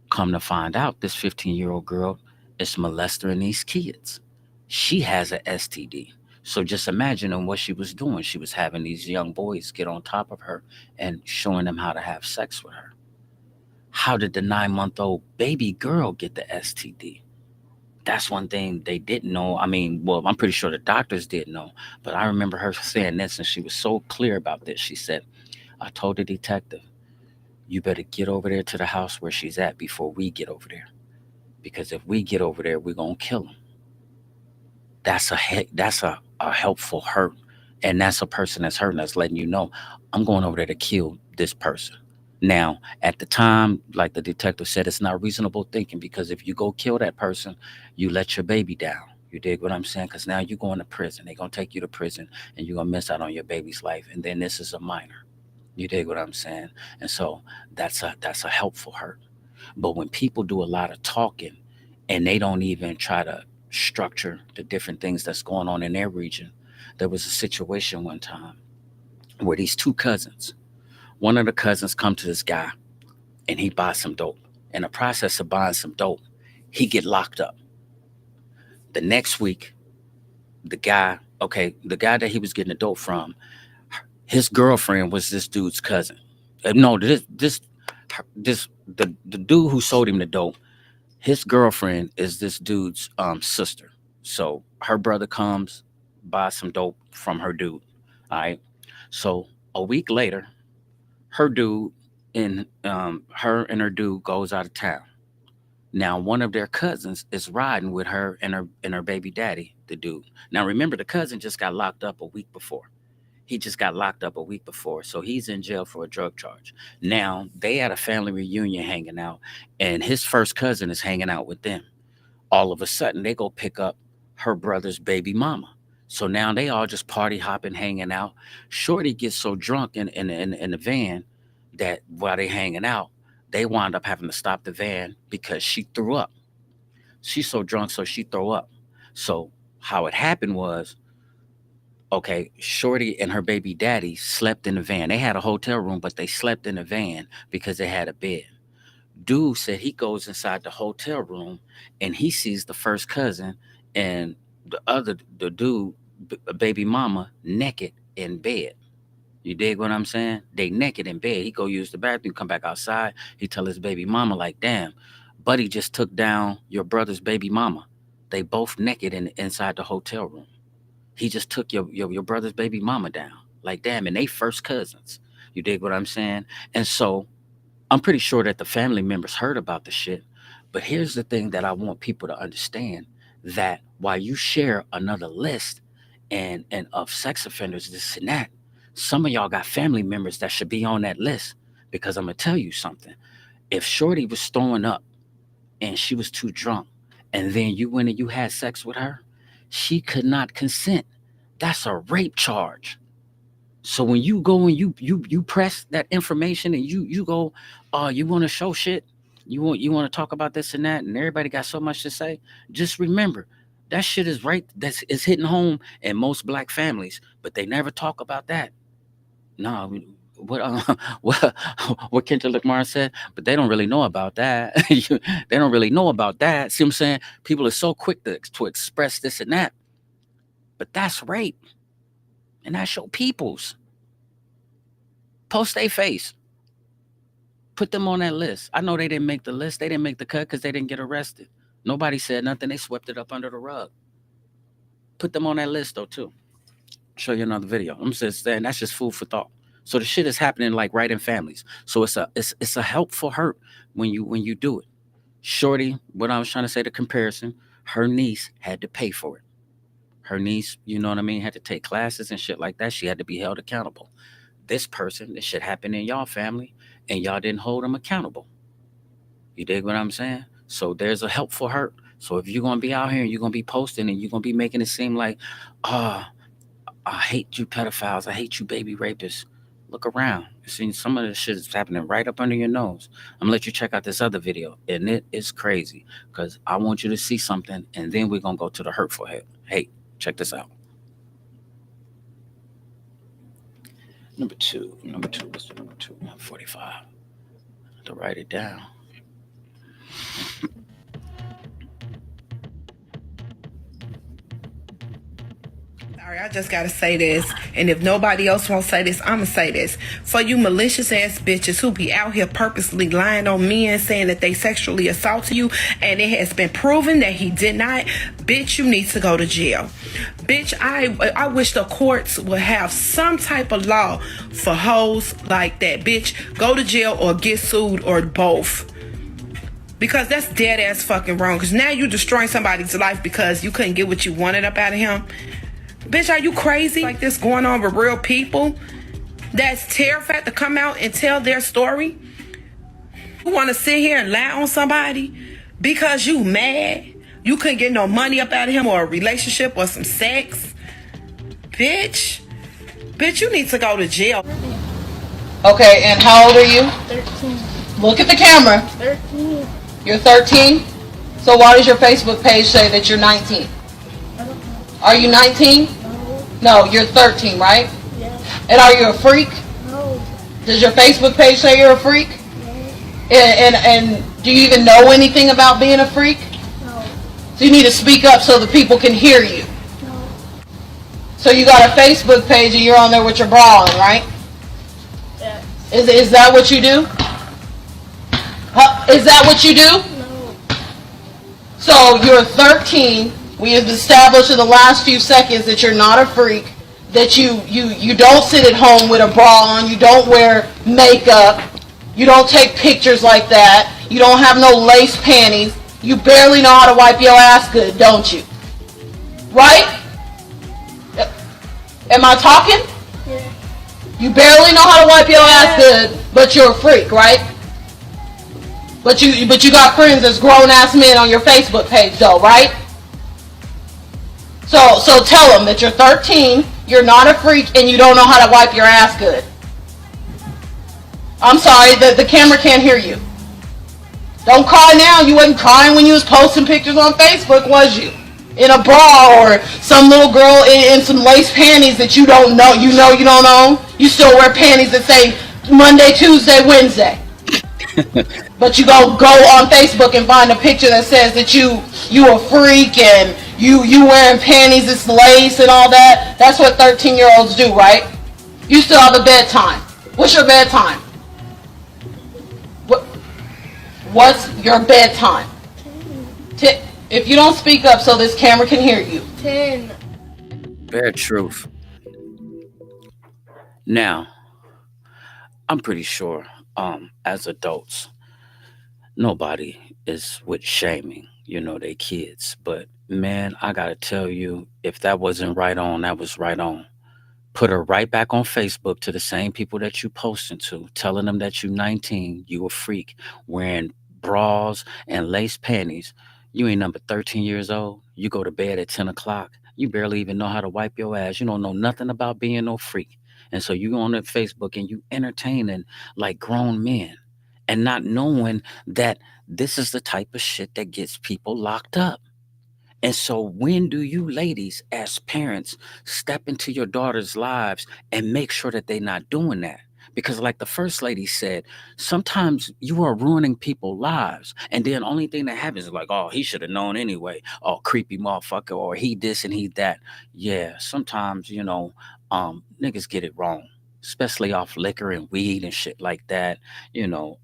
come to find out, this 15-year-old girl is molesting these kids. She has an STD. So just imagine what she was doing. She was having these young boys get on top of her and showing them how to have sex with her. How did the 9-month-old baby girl get the STD? That's one thing they didn't know. I mean, well, I'm pretty sure the doctors didn't know, but I remember her saying this, and she was so clear about this. She said, I told the detective, you better get over there to the house where she's at before we get over there. Because if we get over there, we're going to kill him. That's a helpful hurt. And that's a person that's hurting us, letting you know, I'm going over there to kill this person. Now, at the time, like the detective said, it's not reasonable thinking, because if you go kill that person, you let your baby down. You dig what I'm saying? Because now you're going to prison. They're going to take you to prison, and you're going to miss out on your baby's life. And then this is a minor. You dig what I'm saying? And so that's a helpful hurt. But when people do a lot of talking and they don't even try to structure the different things that's going on in their region, there was a situation one time where these two cousins, one of the cousins come to this guy and he buys some dope. In the process of buying some dope, he get locked up. The next week, the guy that he was getting the dope from, his girlfriend was this dude's cousin. No, the dude who sold him the dope, his girlfriend is this dude's sister. So her brother comes, buys some dope from her dude. All right. So a week later, her and her dude goes out of town. Now one of their cousins is riding with her and her baby daddy, the dude. Now remember, the cousin just got locked up a week before. He just got locked up a week before, so he's in jail for a drug charge. Now they had a family reunion hanging out, and his first cousin is hanging out with them. All of a sudden, they go pick up her brother's baby mama. So now they all just party hopping, hanging out. Shorty gets so drunk in the van that while they hanging out, they wind up having to stop the van because she threw up. She's so drunk, so she threw up. So how it happened was, okay, Shorty and her baby daddy slept in the van. They had a hotel room, but they slept in the van because they had a bed. Dude said he goes inside the hotel room and he sees the first cousin and the dude, baby mama, naked in bed. You dig what I'm saying? They naked in bed. He go use the bathroom, come back outside. He tell his baby mama, like, damn, buddy just took down your brother's baby mama. They both naked inside the hotel room. He just took your brother's baby mama down. Like, damn, and they first cousins. You dig what I'm saying? And so I'm pretty sure that the family members heard about the shit. But here's the thing that I want people to understand, that while you share another list and of sex offenders, this and that, some of y'all got family members that should be on that list. Because I'm gonna tell you something. If Shorty was throwing up and she was too drunk, and then you went and you had sex with her, she could not consent. That's a rape charge. So when you go and you press that information and you go, you want to show shit, you want to talk about this and that, and everybody got so much to say. Just remember, that shit is right. It's hitting home in most black families, but they never talk about that. No, what what Kendrick Lamar said, but they don't really know about that. They don't really know about that. See what I'm saying? People are so quick to express this and that, but that's rape, and that's your people's. Post their face. Put them on that list. I know they didn't make the list. They didn't make the cut because they didn't get arrested. Nobody said nothing. They swept it up under the rug. Put them on that list though too. Show you another video. I'm just saying that's just food for thought. So the shit is happening like right in families. So it's a helpful hurt when you do it. Shorty, what I was trying to say, the comparison, her niece had to pay for it. her niece, you know what I mean, had to take classes and shit like that. She had to be held accountable. This person, this shit happened in y'all family, and y'all didn't hold them accountable. You dig what I'm saying? So there's a helpful hurt. So if you're gonna be out here and you're gonna be posting and you're gonna be making it seem like, ah, I hate you pedophiles, I hate you baby rapists. Look around. You see some of this shit is happening right up under your nose. I'm gonna let you check out this other video, and it is crazy because I want you to see something, and then we're gonna go to the hurtful hate. Hey, check this out. Number two. Number two. What's the number two? 45. To write it down. Sorry, I just gotta say this, and if nobody else won't say this, I'ma say this. For you malicious ass bitches who be out here purposely lying on men, saying that they sexually assaulted you, and it has been proven that he did not, bitch, you need to go to jail. Bitch, I wish the courts would have some type of law for hoes like that. Bitch, go to jail or get sued or both. Because that's dead ass fucking wrong. Because now you destroying somebody's life because you couldn't get what you wanted up out of him. Bitch, are you crazy? Like this going on with real people that's terrified to come out and tell their story? You want to sit here and lie on somebody because you mad? You couldn't get no money up out of him or a relationship or some sex? Bitch, you need to go to jail. Okay, and how old are you? 13. Look at the camera. 13. You're 13? So why does your Facebook page say that you're 19? I don't know. Are you 19? No. No, you're 13, right? Yeah. And are you a freak? No. Does your Facebook page say you're a freak? No. And do you even know anything about being a freak? No. So you need to speak up so the people can hear you. No. So you got a Facebook page and you're on there with your bra on, right? Yeah. Is that what you do? Is that what you do? No. So you're 13. We have established in the last few seconds that you're not a freak, that you don't sit at home with a bra on, you don't wear makeup, you don't take pictures like that, you don't have no lace panties, you barely know how to wipe your ass good, don't you? Right? Am I talking? Yeah. You barely know how to wipe your ass good, but you're a freak, right? But you got friends that's grown ass men on your Facebook page though, right? So tell them that you're 13, you're not a freak, and you don't know how to wipe your ass good. I'm sorry, the camera can't hear you. Don't cry now. You wasn't crying when you was posting pictures on Facebook, was you? In a bra or some little girl in some lace panties that you don't know, you don't own. You still wear panties that say Monday, Tuesday, Wednesday. But you go on Facebook and find a picture that says that you a freak and you wearing panties that's lace and all that. That's what 13-year-olds do, right? You still have a bedtime. What's your bedtime? What's your bedtime? 10. If you don't speak up so this camera can hear you. 10. Bare truth. Now, I'm pretty sure, as adults, nobody is with shaming, they kids. But man, I gotta tell you, if that wasn't right on, that was right on. Put her right back on Facebook to the same people that you posting to, telling them that you 19, you a freak, wearing bras and lace panties. You ain't number 13 years old. You go to bed at 10 o'clock. You barely even know how to wipe your ass. You don't know nothing about being no freak. And so you go on that Facebook and you entertaining like grown men and not knowing that this is the type of shit that gets people locked up. And so, when do you ladies, as parents, step into your daughter's lives and make sure that they're not doing that? Because, like the first lady said, sometimes you are ruining people's lives. And then, only thing that happens is like, oh, he should have known anyway. Oh, creepy motherfucker. Or he this and he that. Yeah, sometimes, niggas get it wrong, especially off liquor and weed and shit like that. You know,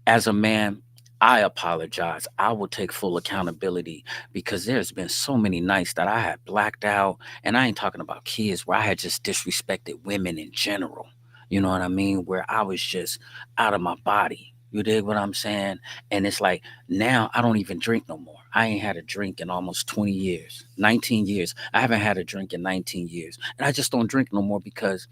as a man, I apologize. I will take full accountability because there's been so many nights that I had blacked out, and I ain't talking about kids, where I had just disrespected women in general. You know what I mean? Where I was just out of my body. You dig what I'm saying? And it's like now I don't even drink no more. I ain't had a drink in almost 20 years, 19 years. I haven't had a drink in 19 years. And I just don't drink no more because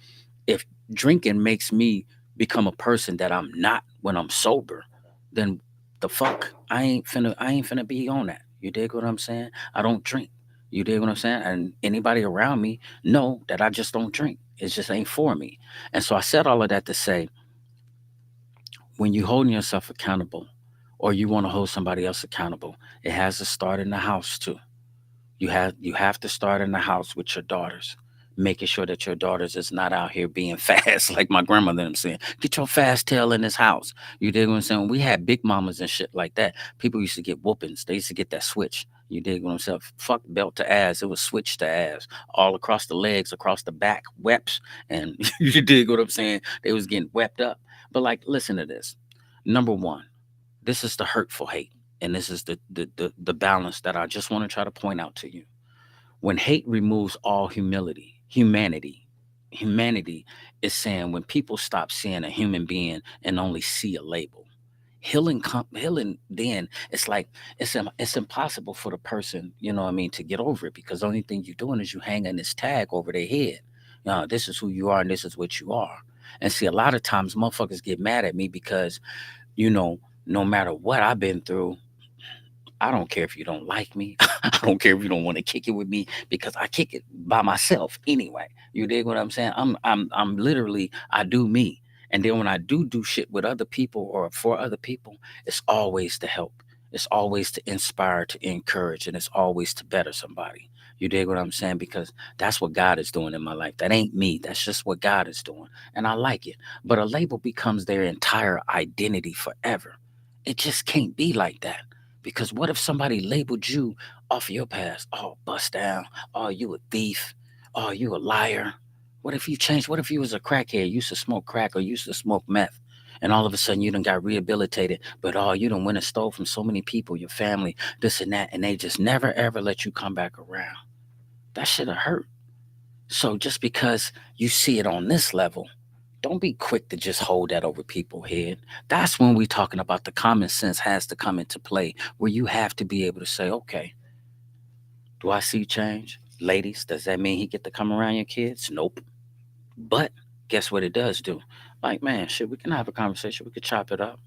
if drinking makes me become a person that I'm not when I'm sober, then the fuck I ain't finna be on that. You dig what I'm saying? I don't drink. You dig what I'm saying? And anybody around me know that I just don't drink. It just ain't for me. And so I said all of that to say when you holding yourself accountable or you want to hold somebody else accountable, it has to start in the house too. You have to start in the house with your daughters, making sure that your daughters is not out here being fast, like my grandmother them saying, get your fast tail in this house. You dig what I'm saying? We had big mamas and shit like that. People used to get whoopings. They used to get that switch. You dig what I'm saying? Fuck belt to ass. It was switch to ass. All across the legs, across the back, weps. And you dig what I'm saying? They was getting wept up. But like, listen to this. Number one, this is the hurtful hate. And this is the balance that I just want to try to point out to you. When hate removes all humanity is saying when people stop seeing a human being and only see a label. Healing then it's like it's impossible for the person, you know what I mean, to get over it because the only thing you're doing is you hanging this tag over their head. This is who you are and this is what you are. And see, a lot of times motherfuckers get mad at me because, no matter what I've been through, I don't care if you don't like me. I don't care if you don't want to kick it with me because I kick it by myself anyway. You dig what I'm saying? I'm literally I do me. And then when I do shit with other people or for other people, it's always to help. It's always to inspire, to encourage, and it's always to better somebody. You dig what I'm saying? Because that's what God is doing in my life. That ain't me. That's just what God is doing. And I like it. But a label becomes their entire identity forever. It just can't be like that. Because what if somebody labeled you off of your past? Oh, bust down. Oh, you a thief. Oh, you a liar. What if you changed? What if you was a crackhead, used to smoke crack or used to smoke meth? And all of a sudden you done got rehabilitated, but oh, you done went and stole from so many people, your family, this and that, and they just never ever let you come back around. That should have hurt. So just because you see it on this level, don't be quick to just hold that over people's head. That's when we talking about the common sense has to come into play, where you have to be able to say, okay, do I see change? Ladies, does that mean he get to come around your kids? Nope. But guess what it does do? Like, man, shit, we can have a conversation. We could chop it up.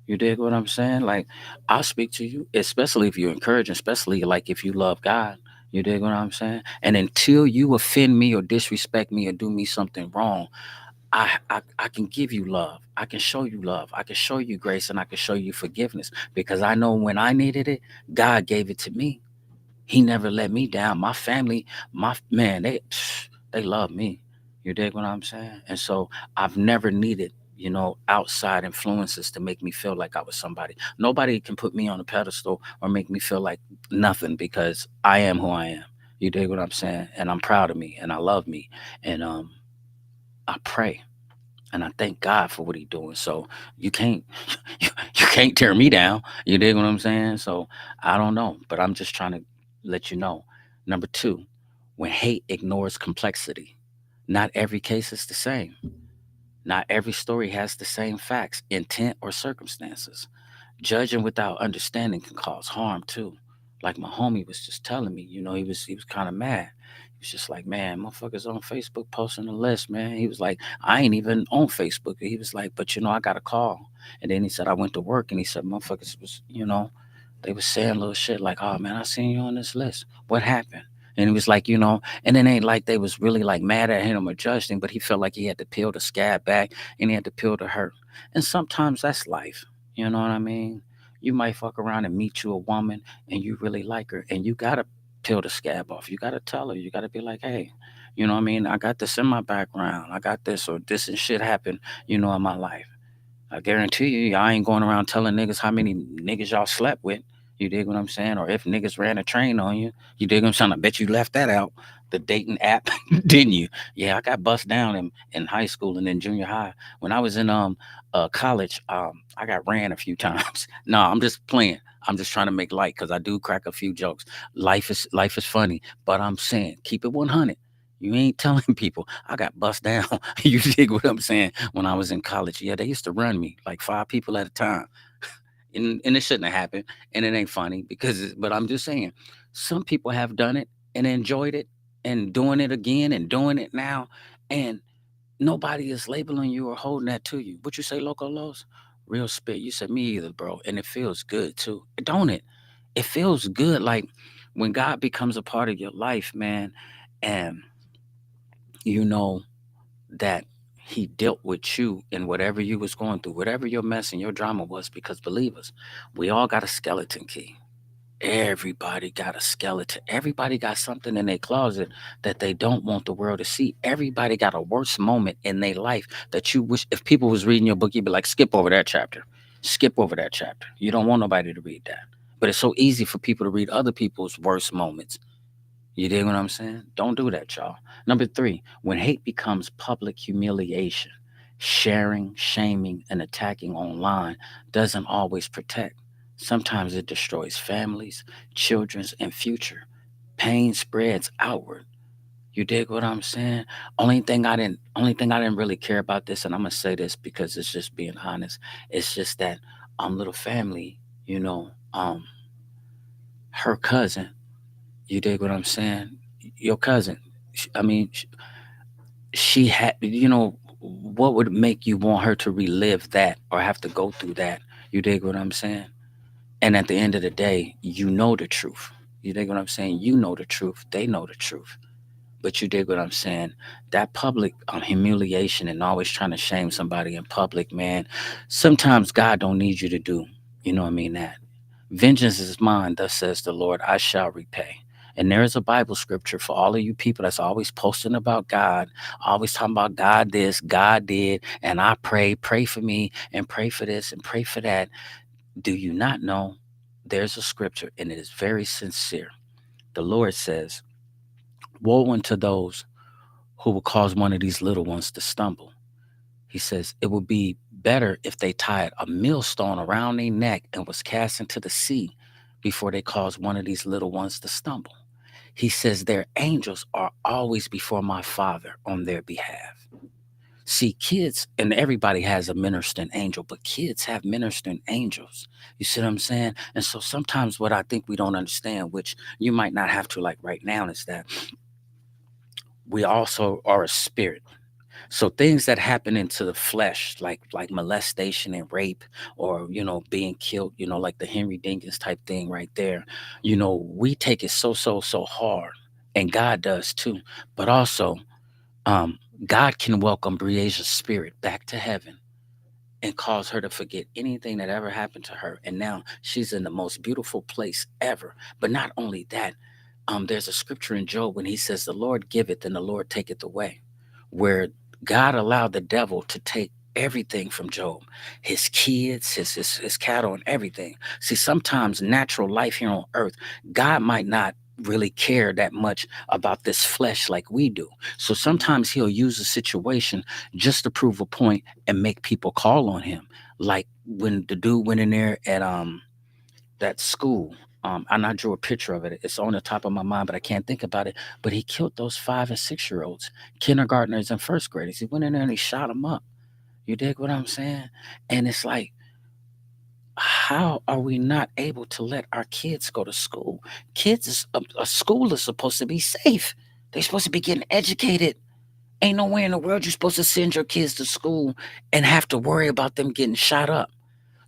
You dig what I'm saying? Like, I'll speak to you, especially if you encourage, especially like if you love God. You dig what I'm saying? And until you offend me or disrespect me or do me something wrong, I can give you love. I can show you love. I can show you grace and I can show you forgiveness because I know when I needed it, God gave it to me. He never let me down. My family, my man, they love me. You dig what I'm saying? And so I've never needed, outside influences to make me feel like I was somebody. Nobody can put me on a pedestal or make me feel like nothing because I am who I am. You dig what I'm saying? And I'm proud of me and I love me. And I pray and I thank God for what He's doing. So you can't you can't tear me down. You dig what I'm saying? So I don't know, but I'm just trying to let you know. Number two, when hate ignores complexity, not every case is the same. Not every story has the same facts, intent, or circumstances. Judging without understanding can cause harm too. Like my homie was just telling me, he was kind of mad. He was just like, man, motherfuckers on Facebook posting a list, man. He was like, I ain't even on Facebook. He was like, but I got a call. And then he said, I went to work and he said, motherfuckers was, they was saying little shit like, oh man, I seen you on this list. What happened? And he was like, and it ain't like they was really like mad at him or judged him, but he felt like he had to peel the scab back and he had to peel the hurt. And sometimes that's life. You know what I mean? You might fuck around and meet you a woman and you really like her and you gotta peel the scab off. You gotta tell her. You gotta be like, hey, you know what I mean? I got this in my background. I got this or this and shit happened, in my life. I guarantee you, y'all ain't going around telling niggas how many niggas y'all slept with. You dig what I'm saying? Or if niggas ran a train on you. You dig what I'm saying? I bet you left that out. The dating app, didn't you? Yeah, I got bust down in high school and then junior high. When I was in college, I got ran a few times. No, I'm just playing. I'm just trying to make light because I do crack a few jokes. Life is funny, but I'm saying keep it 100. You ain't telling people. I got bust down. You dig what I'm saying? When I was in college, yeah, they used to run me like 5 people at a time, and it shouldn't have happened. And it ain't funny but I'm just saying, some people have done it and enjoyed it, and doing it again and doing it now, and nobody is labeling you or holding that to you. What you say, Loco Los? Real spit. You said me either, bro. And it feels good too, don't it? It feels good, like when God becomes a part of your life, man, and you know that He dealt with you in whatever you was going through, whatever your mess and your drama was. Because believe us, we all got a skeleton key. Everybody got a skeleton. Everybody got something in their closet that they don't want the world to see. Everybody got a worse moment in their life that you wish, if people was reading your book, you'd be like, skip over that chapter. Skip over that chapter. You don't want nobody to read that. But it's so easy for people to read other people's worst moments. You dig what I'm saying? Don't do that, y'all. Number 3, when hate becomes public humiliation, sharing, shaming, and attacking online doesn't always protect. Sometimes it destroys families, children's, and future. Pain spreads outward. You dig what I'm saying? Only thing I didn't really care about this, and I'm gonna say this because it's just being honest. It's just that little family, her cousin. You dig what I'm saying? Your cousin. I mean, she had, what would make you want her to relive that or have to go through that? You dig what I'm saying? And at the end of the day, you know the truth. You dig what I'm saying? You know the truth. They know the truth. But you dig what I'm saying? That public humiliation and always trying to shame somebody in public, man. Sometimes God don't need you to do. You know what I mean? That vengeance is mine, thus says the Lord. I shall repay. And there is a Bible scripture for all of you people that's always posting about God, always talking about God this, God did, and I pray for me, and pray for this, and pray for that. Do you not know there's a scripture, and it is very sincere? The Lord says, woe unto those who will cause one of these little ones to stumble. He says, it would be better if they tied a millstone around their neck and was cast into the sea before they caused one of these little ones to stumble. He says, their angels are always before my Father on their behalf. See, kids, and everybody has a ministering angel, but kids have ministering angels. You see what I'm saying? And so sometimes what I think we don't understand, which you might not have to like right now, is that we also are a spirit. So things that happen into the flesh, like molestation and rape, or being killed, like the Henry Dinkins type thing right there, we take it so hard, and God does too. But also, um, God can welcome Breasia's spirit back to heaven and cause her to forget anything that ever happened to her. And now she's in the most beautiful place ever. But not only that, there's a scripture in Job when he says, the Lord giveth and the Lord taketh away, where God allowed the devil to take everything from Job, his kids, his cattle, and everything. See, sometimes natural life here on earth, God might not really care that much about this flesh like we do. So sometimes he'll use a situation just to prove a point and make people call on him. Like when the dude went in there at that school. And I drew a picture of it. It's on the top of my mind, but I can't think about it. But he killed those 5 and 6 year olds, kindergartners and first graders. He went in there and he shot them up. You dig what I'm saying? And it's like, how are we not able to let our kids go to school? A school is supposed to be safe. They're supposed to be getting educated. Ain't nowhere in the world you're supposed to send your kids to school and have to worry about them getting shot up.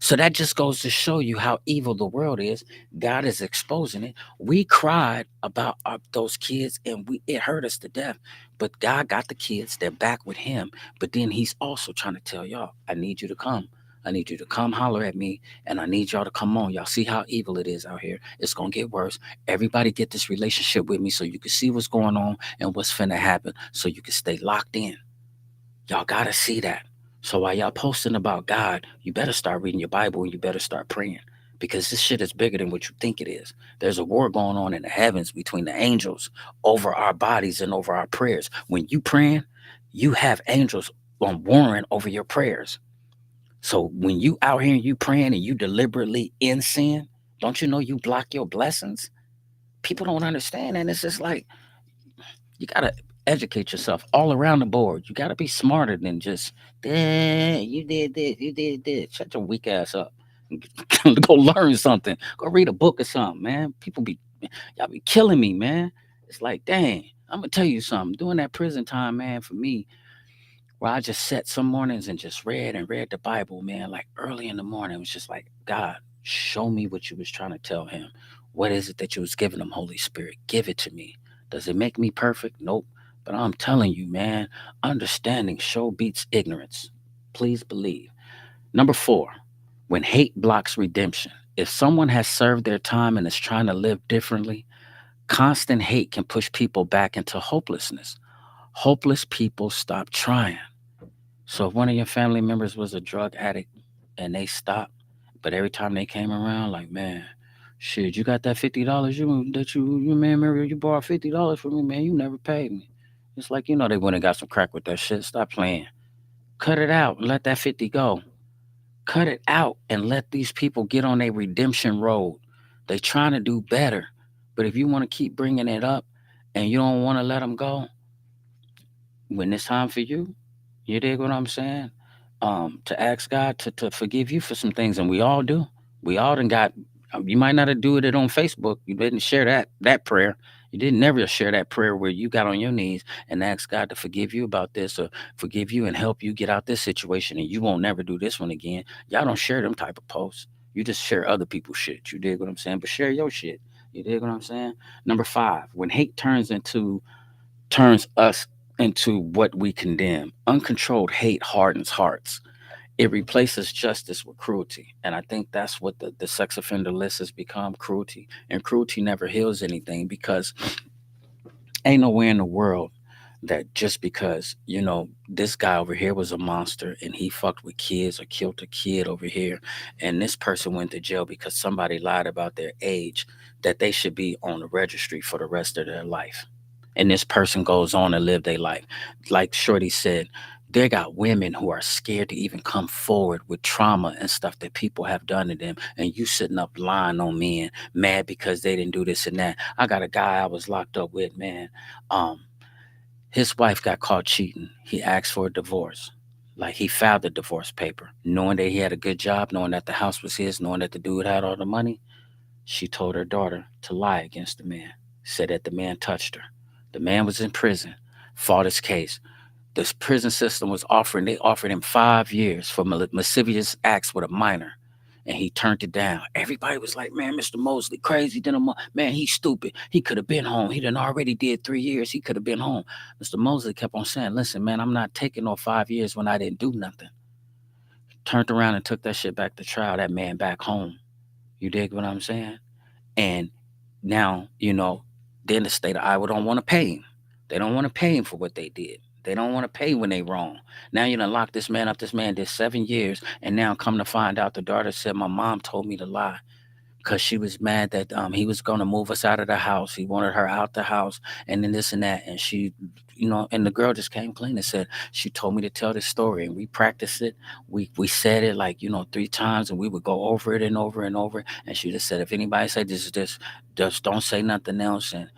So that just goes to show you how evil the world is. God is exposing it. We cried about those kids, and it hurt us to death. But God got the kids. They're back with him. But then he's also trying to tell y'all, I need you to come. I need you to come holler at me, and I need y'all to come on. Y'all see how evil it is out here. It's going to get worse. Everybody get this relationship with me so you can see what's going on and what's finna happen, so you can stay locked in. Y'all got to see that. So while y'all posting about God, you better start reading your Bible, and you better start praying, because this shit is bigger than what you think it is. There's a war going on in the heavens between the angels over our bodies and over our prayers. When you praying, you have angels on warring over your prayers. So when you out here and you praying and you deliberately in sin, don't you know you block your blessings? People don't understand, and it's just like, you gotta, educate yourself all around the board. You got to be smarter than just, you did this, you did this. Shut your weak ass up. Go learn something. Go read a book or something, man. Y'all be killing me, man. It's like, dang, I'm going to tell you something. During that prison time, man, for me, where I just sat some mornings and just read and read the Bible, man, like early in the morning. It was just like, God, show me what you was trying to tell him. What is it that you was giving him, Holy Spirit? Give it to me. Does it make me perfect? Nope. But I'm telling you, man, understanding show beats ignorance. Please believe. Number 4, when hate blocks redemption. If someone has served their time and is trying to live differently, constant hate can push people back into hopelessness. Hopeless people stop trying. So if one of your family members was a drug addict and they stopped, but every time they came around, like, man, shit, you got that $50 you man, Mary, you borrowed $50 from me, man, you never paid me. It's like, they went and got some crack with that shit. Stop playing. Cut it out and let that 50 go. Cut it out and let these people get on a redemption road. They trying to do better. But if you want to keep bringing it up and you don't want to let them go, when it's time for you, you dig what I'm saying? To ask God to forgive you for some things, and we all do. We all done got. You might not have do it on Facebook. You didn't share that prayer. You didn't never share that prayer where you got on your knees and asked God to forgive you about this or forgive you and help you get out this situation, and you won't never do this one again. Y'all don't share them type of posts. You just share other people's shit. You dig what I'm saying? But share your shit. You dig what I'm saying? Number 5, when hate turns us into what we condemn. Uncontrolled hate hardens hearts. It replaces justice with cruelty. And I think that's what the sex offender list has become, cruelty. And cruelty never heals anything because ain't nowhere in the world that just because, this guy over here was a monster and he fucked with kids or killed a kid over here, and this person went to jail because somebody lied about their age, that they should be on the registry for the rest of their life. And this person goes on to live their life. Like Shorty said, they got women who are scared to even come forward with trauma and stuff that people have done to them. And you sitting up lying on men, mad because they didn't do this and that. I got a guy I was locked up with, man. Um, his wife got caught cheating. He asked for a divorce. Like he filed the divorce paper, knowing that he had a good job, knowing that the house was his, knowing that the dude had all the money. She told her daughter to lie against the man, said that the man touched her. The man was in prison, fought his case. This prison system they offered him 5 years for lascivious acts with a minor. And he turned it down. Everybody was like, man, Mr. Mosley, crazy. Man, he's stupid. He could have been home. He done already did 3 years. He could have been home. Mr. Mosley kept on saying, listen, man, I'm not taking no 5 years when I didn't do nothing. Turned around and took that shit back to trial, that man back home. You dig what I'm saying? And now, then the state of Iowa don't want to pay him. They don't want to pay him for what they did. They don't want to pay when they wrong. Now you done lock this man up. This man did 7 years. And now come to find out the daughter said, my mom told me to lie because she was mad that he was going to move us out of the house. He wanted her out the house and then this and that. And she, and the girl just came clean and said, she told me to tell this story. And we practiced it. We said it like, 3 times and we would go over it and over and over. And she just said, if anybody say this is this, just don't say nothing else. And,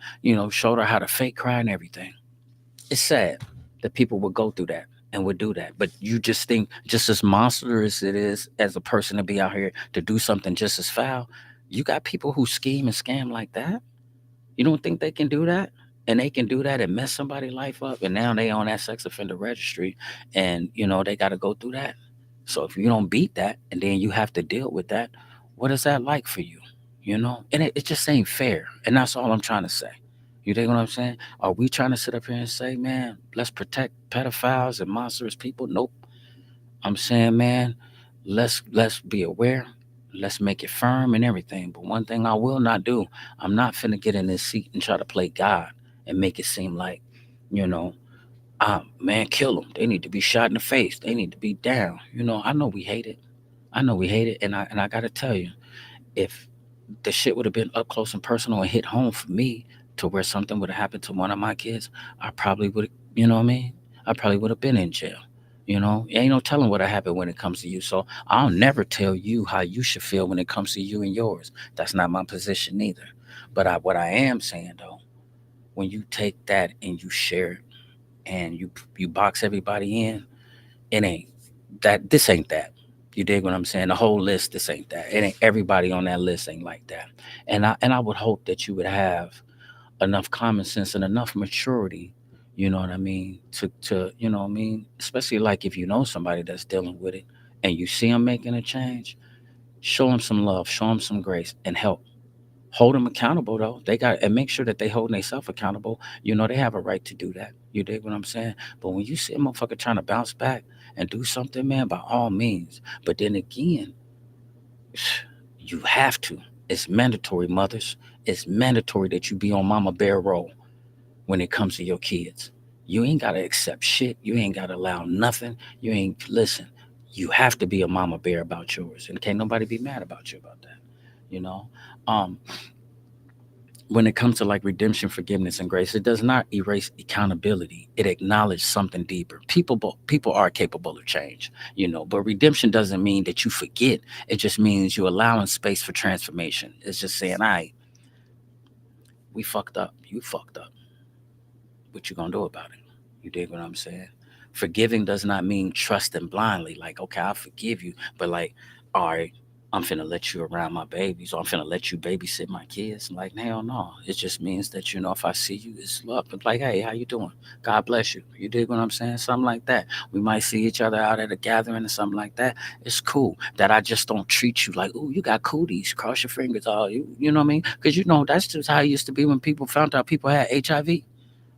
showed her how to fake cry and everything. It's sad that people would go through that and would do that. But you just think just as monstrous it is as a person to be out here to do something just as foul, you got people who scheme and scam like that. You don't think they can do that? And they can do that and mess somebody's life up. And now they on that sex offender registry and, they got to go through that. So if you don't beat that and then you have to deal with that, what is that like for you? And it just ain't fair. And that's all I'm trying to say. You dig what I'm saying? Are we trying to sit up here and say, man, let's protect pedophiles and monstrous people? Nope. I'm saying, man, let's be aware. Let's make it firm and everything. But one thing I will not do, I'm not finna get in this seat and try to play God and make it seem like, you know, man, kill them. They need to be shot in the face. They need to be down. I know we hate it. I know we hate it. And I gotta tell you, if the shit would have been up close and personal and hit home for me to where something would have happened to one of my kids, I probably would have, you know what I mean? I probably would have been in jail. Ain't no telling what happened when it comes to you. So I'll never tell you how you should feel when it comes to you and yours. That's not my position either. But what I am saying though, when you take that and you share it, and you box everybody in, it ain't that. This ain't that. You dig what I'm saying? The whole list, this ain't that. It ain't everybody on that list ain't like that. And I would hope that you would have enough common sense and enough maturity, you know what I mean, to you know what I mean, especially like if you know somebody that's dealing with it and you see them making a change, show them some love, show them some grace, and help. Hold them accountable though. They got and make sure that they holding themselves accountable. You know they have a right to do that. You dig what I'm saying? But when you see a motherfucker trying to bounce back and do something, man, by all means. But then again, you have to. It's mandatory, mothers. It's mandatory that you be on Mama Bear role when it comes to your kids. You ain't gotta accept shit. You ain't gotta allow nothing. You ain't listen. You have to be a Mama Bear about yours, and can't nobody be mad about you about that. You know. Um, when it comes to like redemption, forgiveness, and grace, it does not erase accountability. It acknowledges something deeper. People are capable of change, you know. But redemption doesn't mean that you forget. It just means you allowing space for transformation. It's just saying, "All right, we fucked up. You fucked up. What you gonna do about it?" You dig what I'm saying? Forgiving does not mean trusting blindly. Like, okay, I forgive you, but like, all right, I'm finna let you around my babies, or I'm finna let you babysit my kids. Like, hell no. It just means that, you know, if I see you, it's love. It's like, hey, how you doing? God bless you. You dig what I'm saying? Something like that. We might see each other out at a gathering or something like that. It's cool that I just don't treat you like, oh, you got cooties. Cross your fingers. Oh, you know what I mean? Because you know that's just how it used to be when people found out people had HIV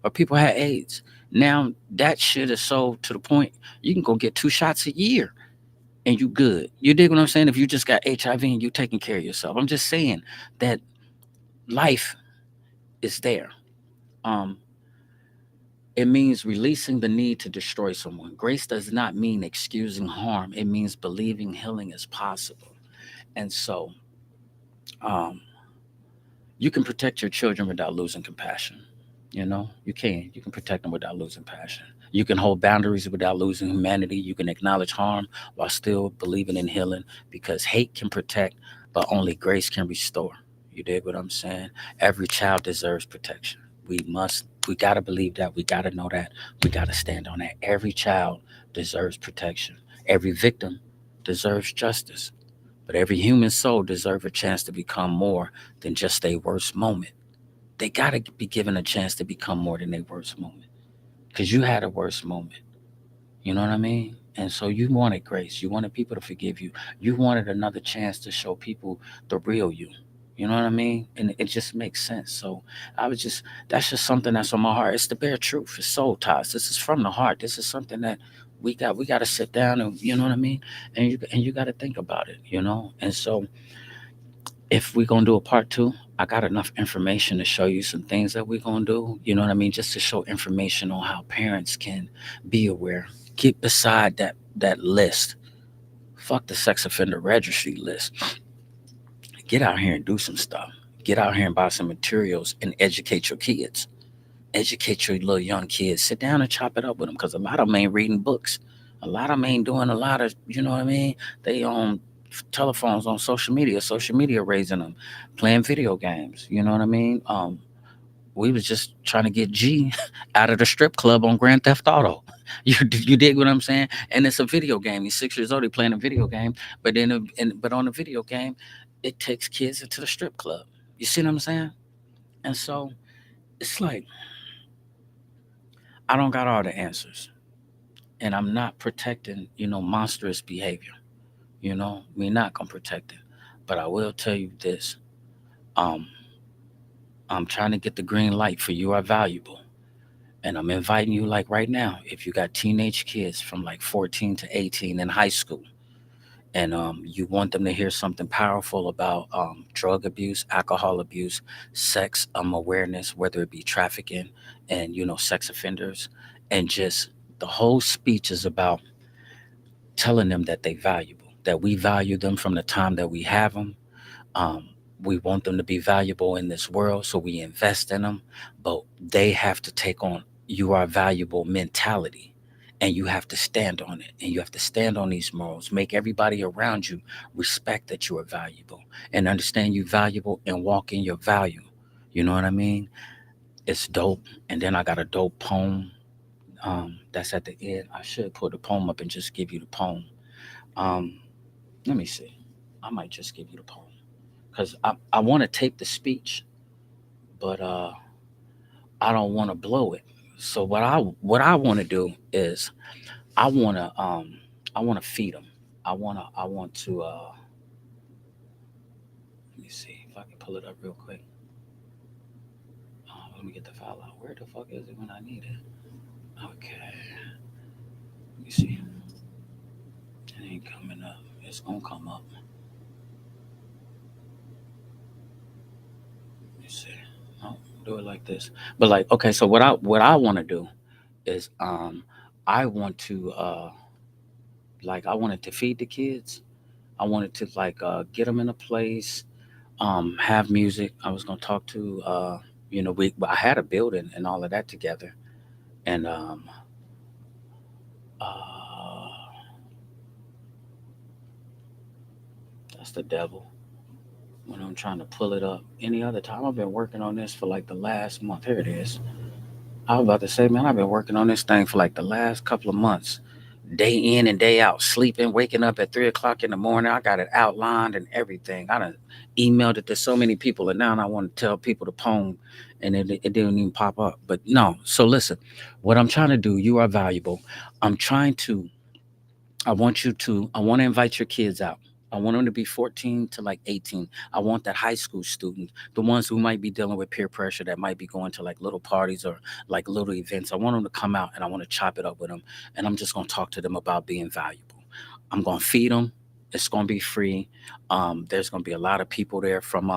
or people had AIDS. Now that shit is so to the point you can go get 2 shots a year and you good. You dig what I'm saying? If you just got HIV and you taking care of yourself. I'm just saying that life is there. Um, it means releasing the need to destroy someone. Grace does not mean excusing harm. It means believing healing is possible. And so, um, you can protect your children without losing compassion. You know, you can. You can protect them without losing passion. You can hold boundaries without losing humanity. You can acknowledge harm while still believing in healing because hate can protect, but only grace can restore. You dig what I'm saying? Every child deserves protection. We got to believe that. We got to know that. We got to stand on that. Every child deserves protection. Every victim deserves justice. But every human soul deserves a chance to become more than just their worst moment. They got to be given a chance to become more than their worst moment. Because you had a worst moment. You know what I mean? And so you wanted grace. You wanted people to forgive you. You wanted another chance to show people the real you. You know what I mean? And it just makes sense. So that's just something that's on my heart. It's the bare truth. It's soul ties. This is from the heart. This is something that we got to sit down and, you know what I mean? And you got to think about it, you know? And so if we're gonna do a part two, I got enough information to show you some things that we're gonna do. You know what I mean? Just to show information on how parents can be aware. Get beside that list. Fuck the sex offender registry list. Get out here and do some stuff. Get out here and buy some materials and educate your kids. Educate your little young kids. Sit down and chop it up with them because a lot of them ain't reading books. A lot of them ain't doing a lot of, you know what I mean? They on telephones, on social media raising them, playing video games. You know what I mean? We was just trying to get G out of the strip club on Grand Theft Auto. You dig what I'm saying? And it's a video game. He's 6 years old. He playing a video game, but but on the video game, it takes kids into the strip club. You see what I'm saying? And so it's like I don't got all the answers, and I'm not protecting monstrous behavior. We're not gonna protect it, but I will tell you this: um, I'm trying to get the green light for you are valuable. And I'm inviting you, like right now, if you got teenage kids from like 14 to 18 in high school, and you want them to hear something powerful about drug abuse, alcohol abuse, sex awareness, whether it be trafficking and, sex offenders, and just the whole speech is about telling them that they valuable, that we value them from the time that we have them. Um, we want them to be valuable in this world, so we invest in them. But they have to take on you are valuable mentality, and you have to stand on it. And you have to stand on these morals. Make everybody around you respect that you are valuable and understand you valuable and walk in your value. You know what I mean? It's dope. And then I got a dope poem That's at the end. I should put the poem up and just give you the poem. Um, Let me see. I might just give you the poem because I want to take the speech, but I don't want to blow it. So what I want to do is I want to I want to feed them. I want to let me see if I can pull it up real quick. Let me get the file out. Where the fuck is it when I need it? Okay, let me see. It ain't coming up. It's gonna come up. Let me see. No, do it like this. But like, okay, so what I want to do is I want to like I wanted to feed the kids. I wanted to like get them in a place, have music. I was gonna talk to we I had a building and all of that together, and uh, that's the devil. When I'm trying to pull it up, any other time I've been working on this for like the last month. Here it is. I was about to say, man, I've been working on this thing for like the last couple of months, day in and day out, sleeping, waking up at 3 o'clock in the morning. I got it outlined and everything. I done emailed it to so many people, and now I want to tell people the poem, and it didn't even pop up. But no, so listen, what I'm trying to do, you are valuable. I'm trying to I want to invite your kids out. I want them to be 14 to like 18. I want that high school student, the ones who might be dealing with peer pressure, that might be going to like little parties or like little events. I want them to come out and I want to chop it up with them. And I'm just going to talk to them about being valuable. I'm going to feed them. It's going to be free. There's going to be a lot of people there from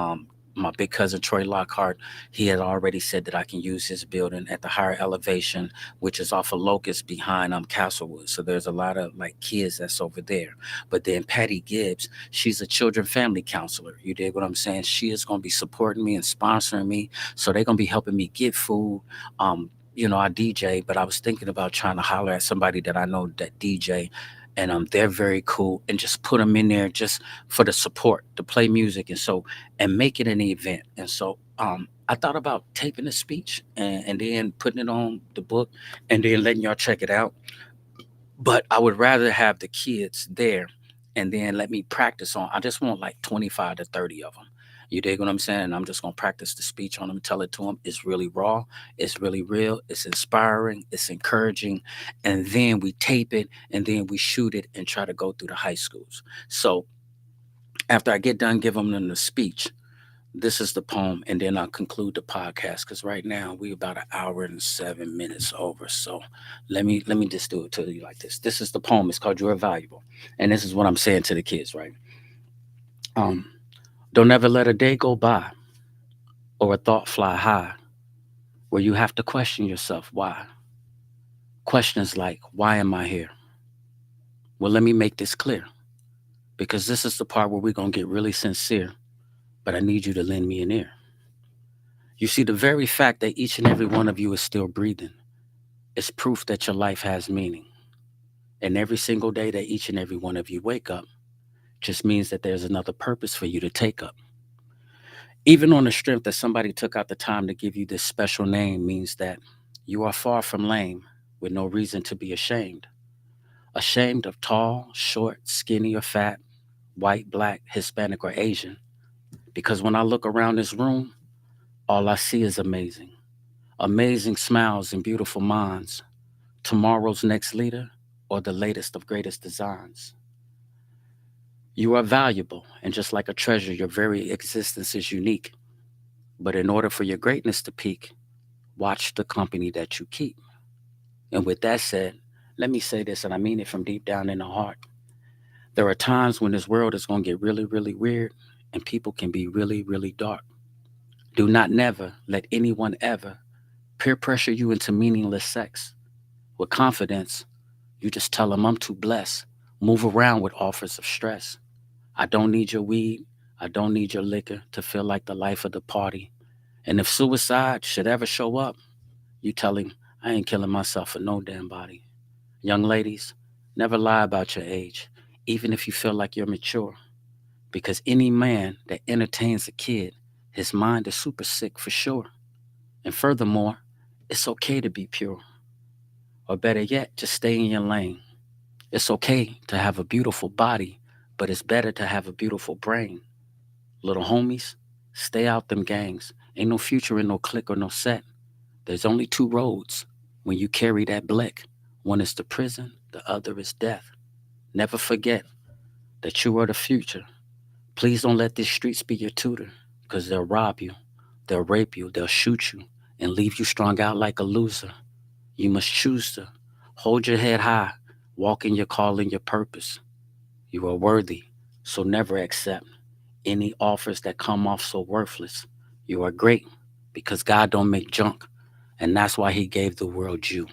my big cousin Troy Lockhart. He had already said that I can use his building at the higher elevation, which is off of Locust behind Castlewood. So there's a lot of like kids that's over there. But then Patty Gibbs, she's a children family counselor. You dig what I'm saying? She is going to be supporting me and sponsoring me. So they're going to be helping me get food. I DJ, but I was thinking about trying to holler at somebody that I know that DJ, and they're very cool, and just put them in there just for the support to play music, and make it an event. And so I thought about taping the speech and then putting it on the book and then letting y'all check it out. But I would rather have the kids there and then let me practice on. I just want like 25 to 30 of them. You dig what I'm saying? I'm just gonna practice the speech on them, tell it to them. It's really raw, it's really real, it's inspiring, it's encouraging, and then we tape it and then we shoot it and try to go through the high schools. So after I get done giving them the speech, this is the poem, and then I'll conclude the podcast because right now we about an hour and 7 minutes over. So let me just do it to you like this. This is the poem. It's called "You're Valuable," and this is what I'm saying to the kids. Right? Um, don't ever let a day go by or a thought fly high where you have to question yourself why. Questions like, "Why am I here?" Well, let me make this clear because this is the part where we're gonna get really sincere. But I need you to lend me an ear. You see, the very fact that each and every one of you is still breathing is proof that your life has meaning. And every single day that each and every one of you wake up just means that there's another purpose for you to take up. Even on the strength that somebody took out the time to give you this special name means that you are far from lame with no reason to be ashamed. Ashamed of tall, short, skinny, or fat, white, black, Hispanic, or Asian. Because when I look around this room, all I see is amazing. Amazing smiles and beautiful minds. Tomorrow's next leader or the latest of greatest designs. You are valuable, and just like a treasure, your very existence is unique. But in order for your greatness to peak, watch the company that you keep. And with that said, let me say this, and I mean it from deep down in the heart. There are times when this world is going to get really, really weird, and people can be really, really dark. Do not never let anyone ever peer pressure you into meaningless sex. With confidence, you just tell them I'm too blessed. Move around with offers of stress. I don't need your weed. I don't need your liquor to feel like the life of the party. And if suicide should ever show up, you tell him, I ain't killing myself for no damn body. Young ladies, never lie about your age, even if you feel like you're mature. Because any man that entertains a kid, his mind is super sick for sure. And furthermore, it's okay to be pure. Or better yet, just stay in your lane. It's okay to have a beautiful body, but it's better to have a beautiful brain. Little homies, stay out them gangs. Ain't no future in no clique or no set. There's only two roads when you carry that blick. One is to prison, the other is death. Never forget that you are the future. Please don't let these streets be your tutor, because they'll rob you, they'll rape you, they'll shoot you, and leave you strung out like a loser. You must choose to hold your head high, walk in your call and your purpose. You are worthy, so never accept any offers that come off so worthless. You are great because God don't make junk, and that's why he gave the world you.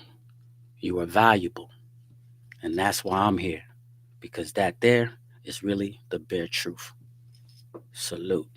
You are valuable, and that's why I'm here, because that there is really the bare truth. Salute.